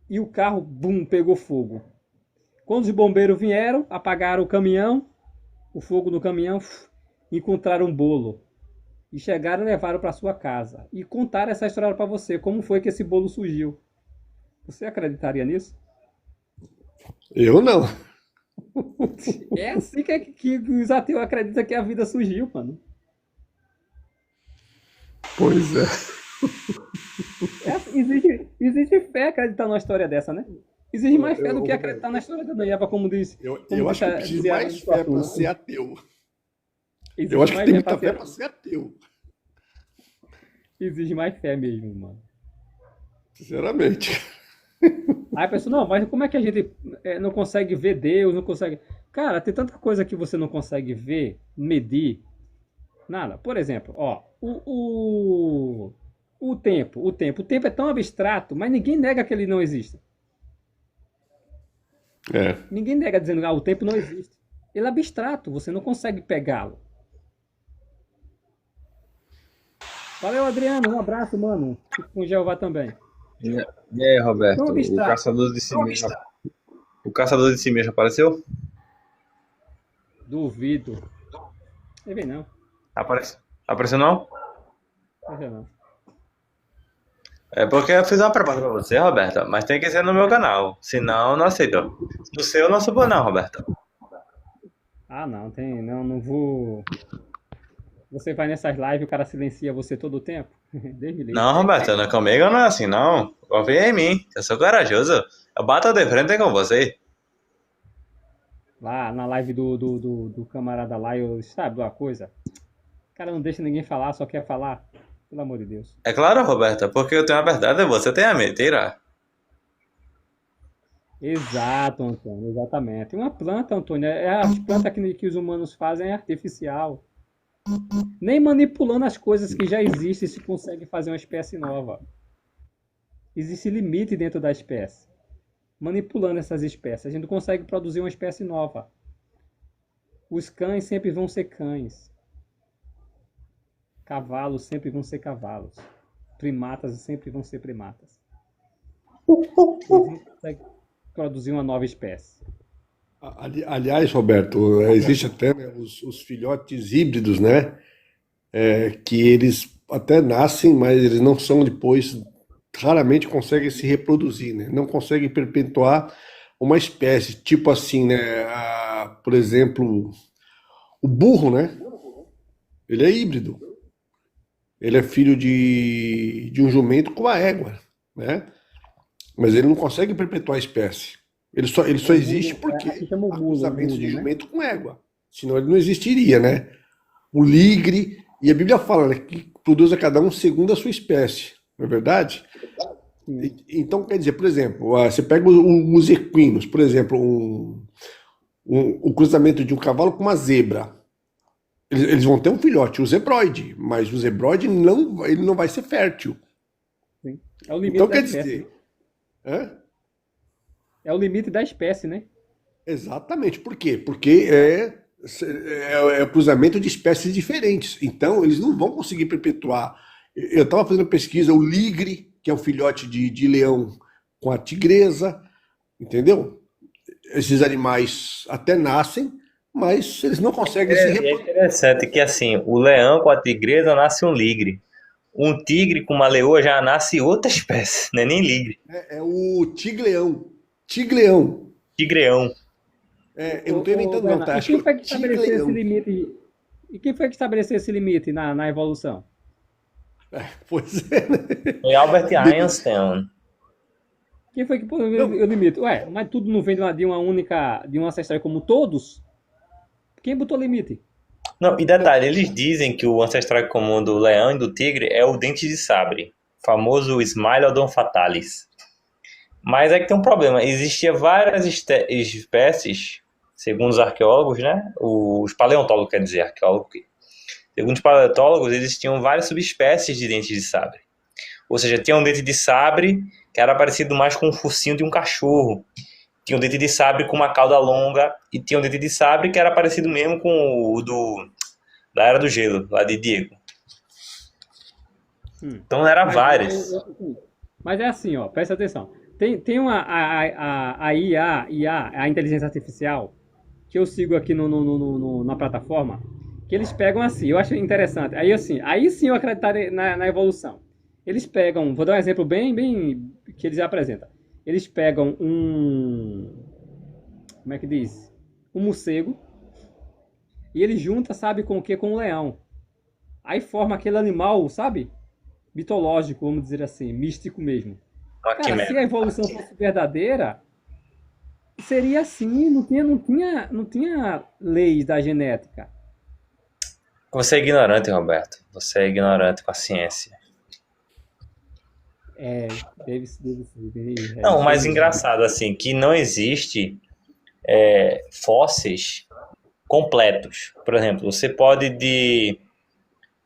e o carro, pegou fogo. Quando os bombeiros vieram, apagaram o caminhão, o fogo no caminhão, encontraram um bolo. E chegaram e levaram para sua casa. E contaram essa história para você, como foi que esse bolo surgiu. Você acreditaria nisso? Eu não. É assim que os ateus acreditam que a vida surgiu, mano. Pois é. Existe fé acreditar numa história dessa, né? Existe mais fé do que acreditar na história da Eva, como disse. Eu acho que eu preciso mais fé para ser ateu. Existe Eu acho que mais tem fé muita fé pra para ser ateu. Exige mais fé mesmo, mano. Sinceramente. Aí a pessoa, não, mas como é que a gente não consegue ver Deus, não consegue... Cara, tem tanta coisa que você não consegue ver, medir, nada. Por exemplo, ó, o tempo. O tempo é tão abstrato, mas ninguém nega que ele não existe. É. Ninguém nega dizendo, o tempo não existe. Ele é abstrato, você não consegue pegá-lo. Valeu, Adriano, um abraço, mano. Fico com o Jeová também. E aí, Roberto? Não, O caçador de si mesmo. O caçador de si mesmo apareceu? Duvido. Não vem não. Apareceu não? Não vem não. É porque eu fiz uma pergunta pra você, Roberta, mas tem que ser no meu canal. Senão eu não aceito. No seu eu não subo não, Roberta. Ah, não vou. Você vai nessas lives e o cara silencia você todo o tempo? Deus me livre. Não, Roberta, não, comigo não é assim não. Confia em mim. Eu sou corajoso. Eu bato de frente com você. Lá na live do camarada lá, sabe de uma coisa? O cara não deixa ninguém falar, só quer falar. Pelo amor de Deus. É claro, Roberta, porque eu tenho a verdade e você tem a mentira. Exato, Antônio, exatamente. Uma planta, Antônio, as plantas que os humanos fazem é artificial. Nem manipulando as coisas que já existem se consegue fazer uma espécie nova. Existe limite dentro da espécie. Manipulando essas espécies, a gente não consegue produzir uma espécie nova. Os cães sempre vão ser cães. Cavalos sempre vão ser cavalos. Primatas sempre vão ser primatas. A gente não consegue produzir uma nova espécie. Aliás, Roberto, existe até, né, os filhotes híbridos, né? Que eles até nascem, mas eles não são depois, raramente conseguem se reproduzir, né? Não conseguem perpetuar uma espécie, tipo assim, né? Por exemplo, o burro, né? Ele é híbrido. Ele é filho de um jumento com uma égua, né? Mas ele não consegue perpetuar a espécie. Ele só existe porque há cruzamentos de jumento com égua. Senão ele não existiria, né? O ligre, e a Bíblia fala, né, que produz a cada um segundo a sua espécie. Não é verdade? Então, quer dizer, por exemplo, você pega os equinos, por exemplo, o cruzamento de um cavalo com uma zebra. Eles vão ter um filhote, o zebroide, mas o zebroide ele não vai ser fértil. Sim. É o limite então, da quer espécie. dizer... É o limite da espécie, né? Exatamente. Por quê? Porque é o cruzamento de espécies diferentes. Então, eles não vão conseguir perpetuar. Eu estava fazendo pesquisa, o ligre, que é o filhote de leão com a tigresa, entendeu? Esses animais até nascem, mas eles não conseguem se É reproduzir. interessante que assim, o leão com a tigresa nasce um ligre. Um tigre com uma leoa já nasce outra espécie, não é nem ligre. É o tigleão. Tigleão. Tigreão. Eu não tenho nem tanto, não, Bernardo, tá? e Acho que quem foi que 5 estabeleceu esse leilão. limite? E quem foi que estabeleceu esse limite na evolução? Pois é, né? Foi Albert Einstein. Quem foi que pôs Não, o limite? Ué, mas tudo não vem de uma única, de um ancestral como todos? Quem botou limite? Não, e não. detalhe, eles dizem que o ancestral comum do leão e do tigre é o dente de sabre, famoso Smilodon fatalis. Mas é que tem um problema, existia várias espécies, segundo os arqueólogos, né? Os paleontólogos, quer dizer, arqueólogo. Segundo os paleontólogos, existiam várias subespécies de dente de sabre. Ou seja, tinha um dente de sabre que era parecido mais com o focinho de um cachorro. Tinha um dente de sabre com uma cauda longa e tinha um dente de sabre que era parecido mesmo com o da Era do Gelo, lá de Diego. Hum. Então era Mas, várias. mas é assim, ó, presta atenção. Tem a IA, a inteligência artificial, que eu sigo aqui na plataforma, que eles pegam assim, eu acho interessante. Aí sim eu acredito na evolução. Eles pegam, vou dar um exemplo bem que eles apresentam. Eles pegam como é que diz? Um morcego, e ele junta, sabe com o que? Com um leão. Aí forma aquele animal, sabe? Mitológico, vamos dizer assim, místico mesmo. Uma Cara, se quimera. a evolução fosse verdadeira, seria assim, não tinha leis da genética. Você é ignorante, Roberto. Você é ignorante com a ciência. Deve ser, Não, o mais infelizmente. engraçado, assim, que não existe fósseis completos. Por exemplo,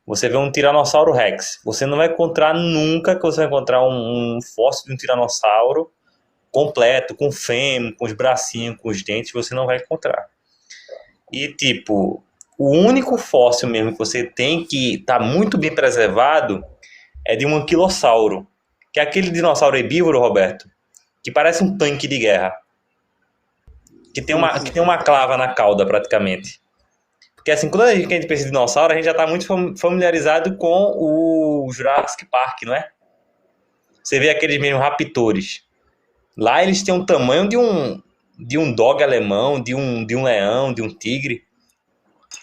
você vê um Tiranossauro Rex. Você não vai encontrar nunca que você vai encontrar um fóssil de um Tiranossauro completo, com fêmur, com os bracinhos, com os dentes, você não vai encontrar. E, tipo, o único fóssil mesmo que você tem que está muito bem preservado é de um anquilossauro, que é aquele dinossauro herbívoro, Roberto, que parece um tanque de guerra, que tem Sim, que sim, tem uma clava na cauda, praticamente. Porque, assim, quando a gente pensa em dinossauro, a gente já está muito familiarizado com o Jurassic Park, não é? Você vê aqueles mesmos raptores. Lá eles têm um tamanho de um dog alemão, de um leão, de um tigre.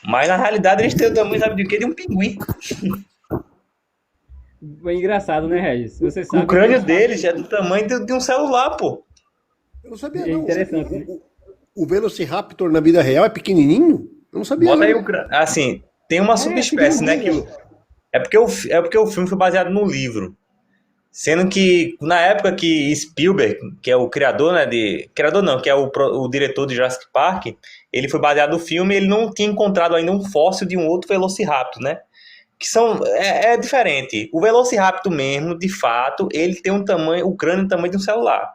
Mas na realidade eles têm o tamanho, sabe de quê? De um pinguim. É engraçado, né, Regis? Você O sabe que crânio eles falam. deles é do tamanho de um celular, pô. Eu não sabia, É não. interessante, né? O Velociraptor na vida real é pequenininho? Eu não sabia, Bota aí não. o crânio. Assim, tem uma Se subespécie, né? Google. É porque o filme foi baseado no livro. Sendo que, na época que Spielberg, que é o criador, né, criador não, que é o diretor de Jurassic Park, ele foi baseado no filme e ele não tinha encontrado ainda um fóssil de um outro Velociraptor, né? Que é diferente. O Velociraptor mesmo, de fato, ele tem o crânio do tamanho de um celular.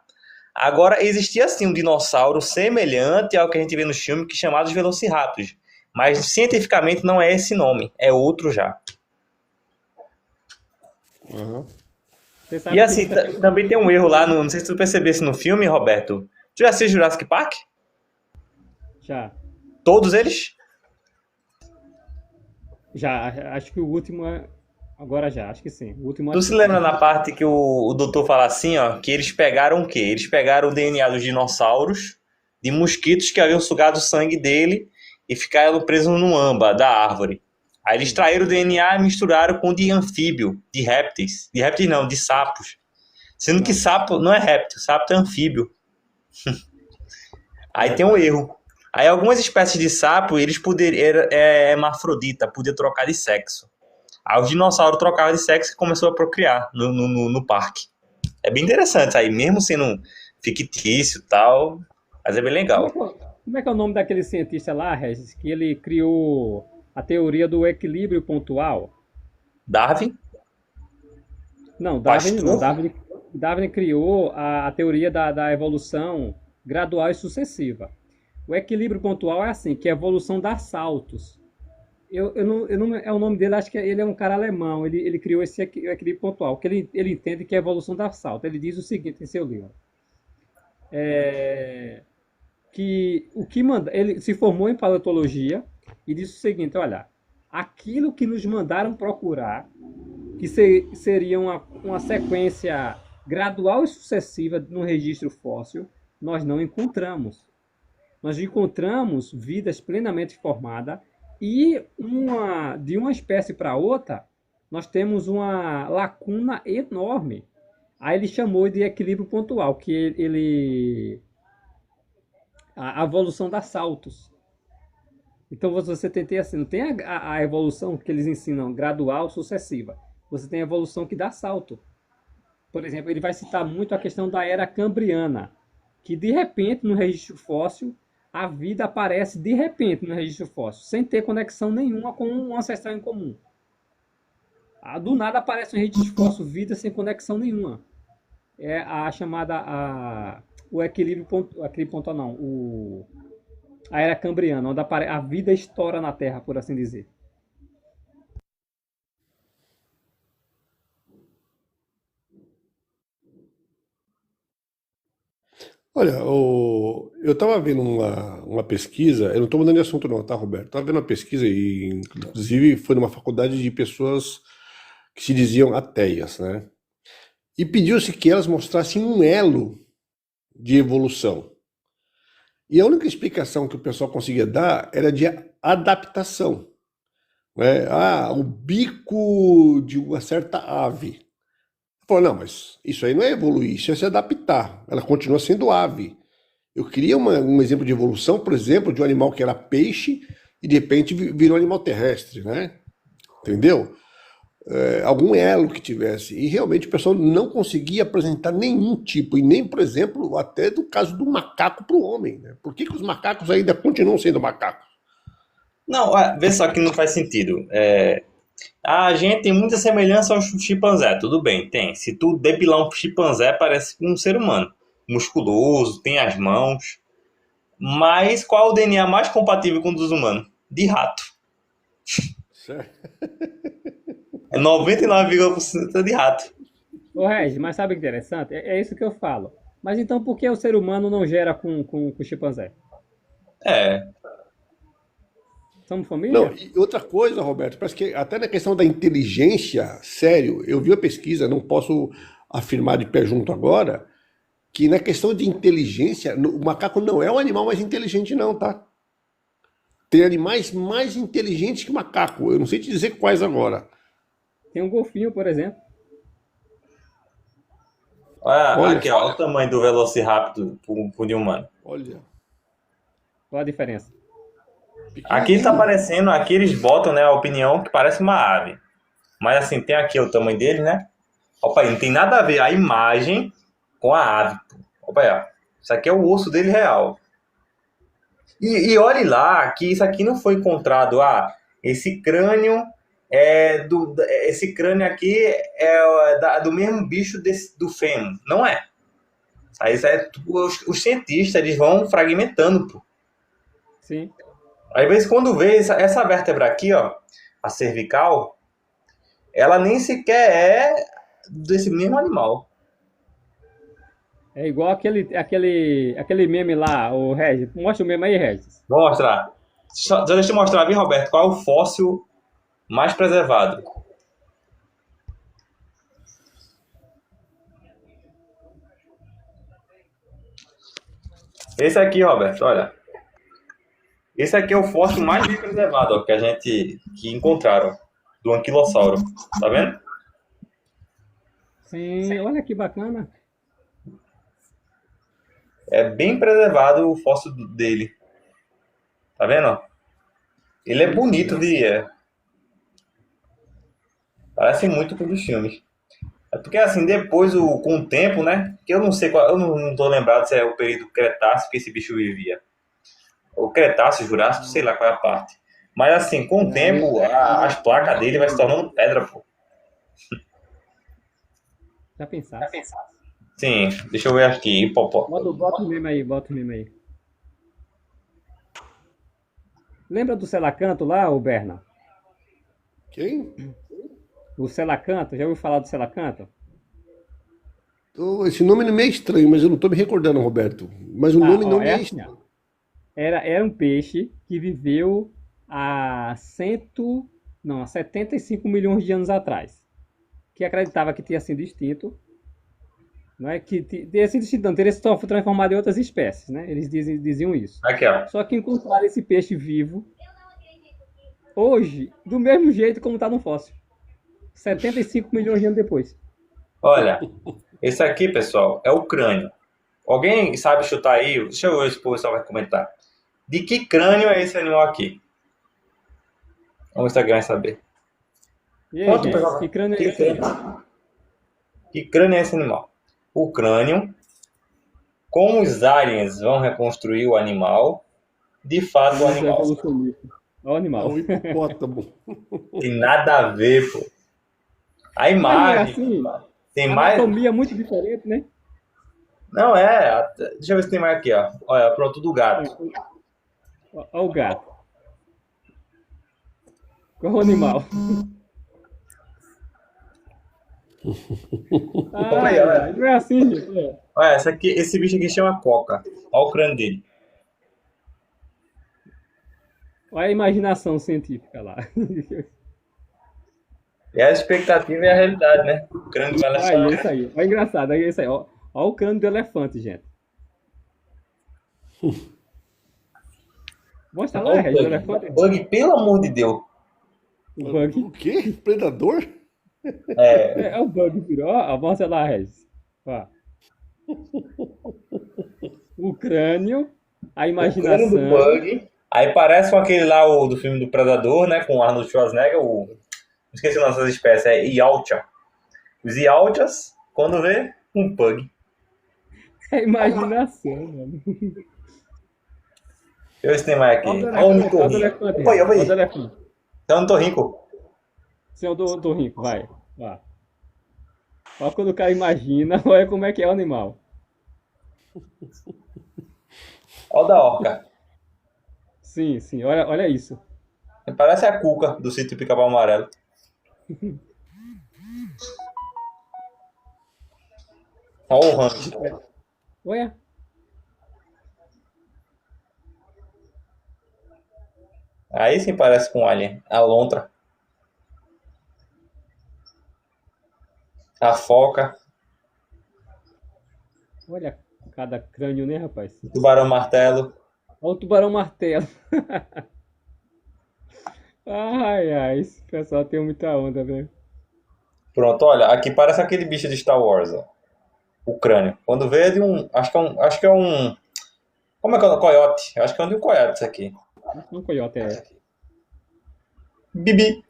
Agora, existia sim um dinossauro semelhante ao que a gente vê no filme, que é chamado de Velociraptors. Mas, cientificamente, não é esse nome, é outro já. Aham. Você E sabe assim, que também tem um erro lá, não sei se tu percebesse no filme, Roberto. Tu já assistiu Jurassic Park? já, Todos eles? acho que o último agora já, acho que sim. O último Tu se assisti. lembra na parte que o doutor fala assim, ó, que eles pegaram o quê? Eles pegaram o DNA dos dinossauros, de mosquitos que haviam sugado o sangue dele e ficaram presos no âmbar da árvore. Aí eles extraíram o DNA e misturaram com o de anfíbio, de répteis. De répteis não, de sapos. Sendo que Não. sapo não é réptil, sapo é anfíbio. Aí tem um erro. Aí algumas espécies de sapo, eles poderiam, hermafrodita, podia trocar de sexo. Aí os dinossauros trocavam de sexo e começou a procriar no parque. É bem interessante isso aí, mesmo sendo fictício e tal, mas é bem legal. Como é que é o nome daquele cientista lá, Regis, que ele criou a teoria do equilíbrio pontual? Darwin, Não, Darwin não. pastor, Darwin criou a teoria da evolução gradual e sucessiva. O equilíbrio pontual é assim, que a evolução dá saltos. É o nome dele, acho que ele é um cara alemão. Ele criou esse equilíbrio pontual, que ele entende que a evolução dá salto. Ele diz o seguinte em seu livro: que o que manda, ele se formou em paleontologia e disse o seguinte: olha, aquilo que nos mandaram procurar, que seria uma sequência gradual e sucessiva no registro fóssil, nós não encontramos. nós encontramos vidas plenamente formadas e de uma espécie para outra, nós temos uma lacuna enorme. Aí ele chamou de equilíbrio pontual, que a evolução dá saltos. Então você tem assim, não tem a evolução que eles ensinam gradual, sucessiva. Você tem a evolução que dá salto. Por exemplo, ele vai citar muito a questão da era cambriana, que de repente no registro fóssil a vida aparece de repente no registro fóssil, sem ter conexão nenhuma com um ancestral em comum. Do nada aparece no registro fóssil vida sem conexão nenhuma. É a chamada o equilíbrio pontual, não, a era cambriana, onde a vida estoura na Terra, por assim dizer. Olha, eu estava vendo uma pesquisa, eu não estou mudando de assunto não, tá, Roberto? Estava vendo uma pesquisa e, inclusive, foi numa faculdade de pessoas que se diziam ateias, né? E pediu-se que elas mostrassem um elo de evolução. E a única explicação que o pessoal conseguia dar era de adaptação, né? O bico de uma certa ave. Falou, não, mas isso aí não é evoluir, isso é se adaptar. Ela continua sendo ave. Eu queria um exemplo de evolução, por exemplo, de um animal que era peixe e de repente virou um animal terrestre, né? Entendeu? Algum elo que tivesse. E realmente o pessoal não conseguia apresentar nenhum tipo, e nem, por exemplo, até do caso do macaco para o homem, né? Por que os macacos ainda continuam sendo macacos? Não, vê só que não faz sentido. A gente tem muita semelhança ao chimpanzé, tudo bem, tem. Se tu depilar um chimpanzé, parece um ser humano. Musculoso, tem as mãos. Mas qual é o DNA mais compatível com o dos humanos? De rato. Certo. 99,9% de rato. Ô Regis, mas sabe o que é interessante? É isso que eu falo. Mas então por que o ser humano não gera com o chimpanzé? Somos família? Não, e outra coisa, Roberto, parece que até na questão da inteligência, sério, eu vi a pesquisa, não posso afirmar de pé junto agora, que na questão de inteligência, o macaco não é o animal mais inteligente não, tá? Tem animais mais inteligentes que macaco, eu não sei te dizer quais agora. Tem um golfinho, por exemplo. Olha aqui, olha o tamanho do Velociraptor por de humano. Olha. Qual a diferença? Aqui está aparecendo, aqui eles botam, né, a opinião que parece uma ave. Mas assim, tem aqui o tamanho dele, né? Opa aí, não tem nada a ver a imagem com a ave. Opa aí, ó. Isso aqui é o osso dele real. E olhe lá que isso aqui não foi encontrado. Esse crânio esse crânio aqui é do mesmo bicho do fêmur. Não é. Aí os cientistas eles vão fragmentando, pô. Sim. Aí, às vezes, quando vê essa vértebra aqui, ó, a cervical, ela nem sequer é desse mesmo animal. É igual aquele meme lá, o Regis. Mostra o meme aí, Regis. Vou mostrar. Deixa eu mostrar, viu, Roberto, qual é o fóssil mais preservado. Esse aqui, Roberto, olha. Esse aqui é o fóssil mais bem preservado, ó, que encontraram, do anquilossauro. Tá vendo? Sim, olha que bacana. É bem preservado o fóssil dele. Tá vendo? Ele é bonito parece muito com os filmes. É porque assim, depois, com o tempo, né? Que eu não sei eu não tô lembrado se é o período Cretáceo que esse bicho vivia. O Cretáceo, Jurássico, sei lá qual é a parte. Mas assim, com o tempo, as placas dele vai se tornando pedra, pô. Já pensaste? Sim, deixa eu ver aqui. Bota o meme aí. Lembra do Selacanto lá, o Berna? Quem? O Selacanto, já ouviu falar do Selacanto? Esse nome não é meio estranho, mas eu não estou me recordando, Roberto. Mas o nome não é assim, estranho. Era um peixe que viveu há 75 milhões de anos atrás. Que acreditava que tinha sido extinto. Não é que teria sido extinto, não, teria se transformado em outras espécies, né? Eles diziam isso. Aqui, ó. Só que encontraram esse peixe vivo hoje, do mesmo jeito como está no fóssil. 75 milhões de anos depois. Olha, esse aqui, pessoal, é o crânio. Alguém sabe chutar aí? Deixa eu ver se o pessoal vai comentar. De que crânio é esse animal aqui? Vamos ver se alguém vai saber. E aí, Conta, gente, pessoal. que crânio é esse aí? Que crânio é esse animal? O crânio, como os aliens vão reconstruir o animal, de fato o Isso é animal. evolucionista. Olha o É animal. um hipopótamo. Tem nada a ver, pô. A Mas não é imagem assim? tem A mais. anatomia é muito diferente, né? Não é. Deixa eu ver se tem mais aqui, ó. Olha, pronto, do gato. Olha o gato. Qual é o animal? Olha aí, olha. Não é assim, gente. É. Olha, esse bicho aqui chama coca. Olha o crânio dele. Olha a imaginação científica lá. É a expectativa e a realidade, né? O crânio do Aí, é elefante. isso aí. Olha engraçado, é isso aí. Olha o crânio do elefante, gente. Mostra lá, Olha o Regis, o bug. elefante. Bug, pelo amor de Deus. O bug. O quê? Predador? É, É o bug, virou. Ó, mostra lá, Regis. Ó. O crânio, a o crânio do imaginação. bug. Aí parece com aquele lá do filme do Predador, né? Com o Arnold Schwarzenegger. Esqueci o nome dessas espécies. É Yautja. Os Yautjas, quando vê, um pug. É a imaginação, mano. Deixa eu ver se tem mais aqui. Olha o Olha o elefante, olha o ornitorrinco. elefante. Olha Olha o aí. elefante. É o ornitorrinco. Esse é o do rico, vai. Ó. Olha quando o cara imagina, olha como é que é o animal. Olha o da orca. Sim, sim, olha isso. Parece a cuca do sítio Pica-Pau Amarelo. Olha o hamster. Olha. Aí sim parece com um alien. A lontra. A foca. Olha cada crânio, né, rapaz? O tubarão martelo. Olha o tubarão martelo. Ai, ai, esse pessoal tem muita onda, né? Pronto, olha. Aqui parece aquele bicho de Star Wars, ó. O crânio. Quando vê é de um... Acho que é um... Como é que é o coiote? Eu acho que é um de um coiote isso aqui. Acho que é um coiote, é. Bibi.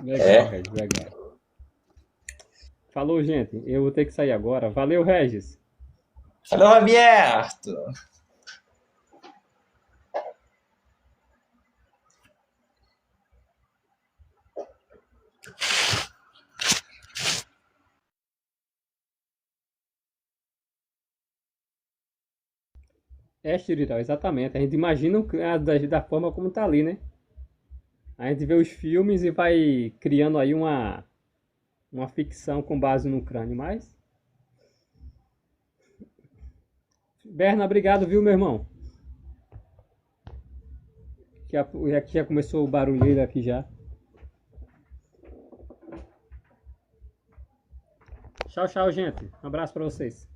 Legal, É. Regis, legal. Falou, gente. Eu vou ter que sair agora. Valeu, Regis. Alô, Roberto. É, Chiritão, exatamente. A gente imagina da forma como tá ali, né? A gente vê os filmes e vai criando aí uma ficção com base no crânio, mas... Berna, obrigado, viu, meu irmão? Aqui já começou o barulheiro aqui já. Tchau, tchau, gente. Um abraço pra vocês.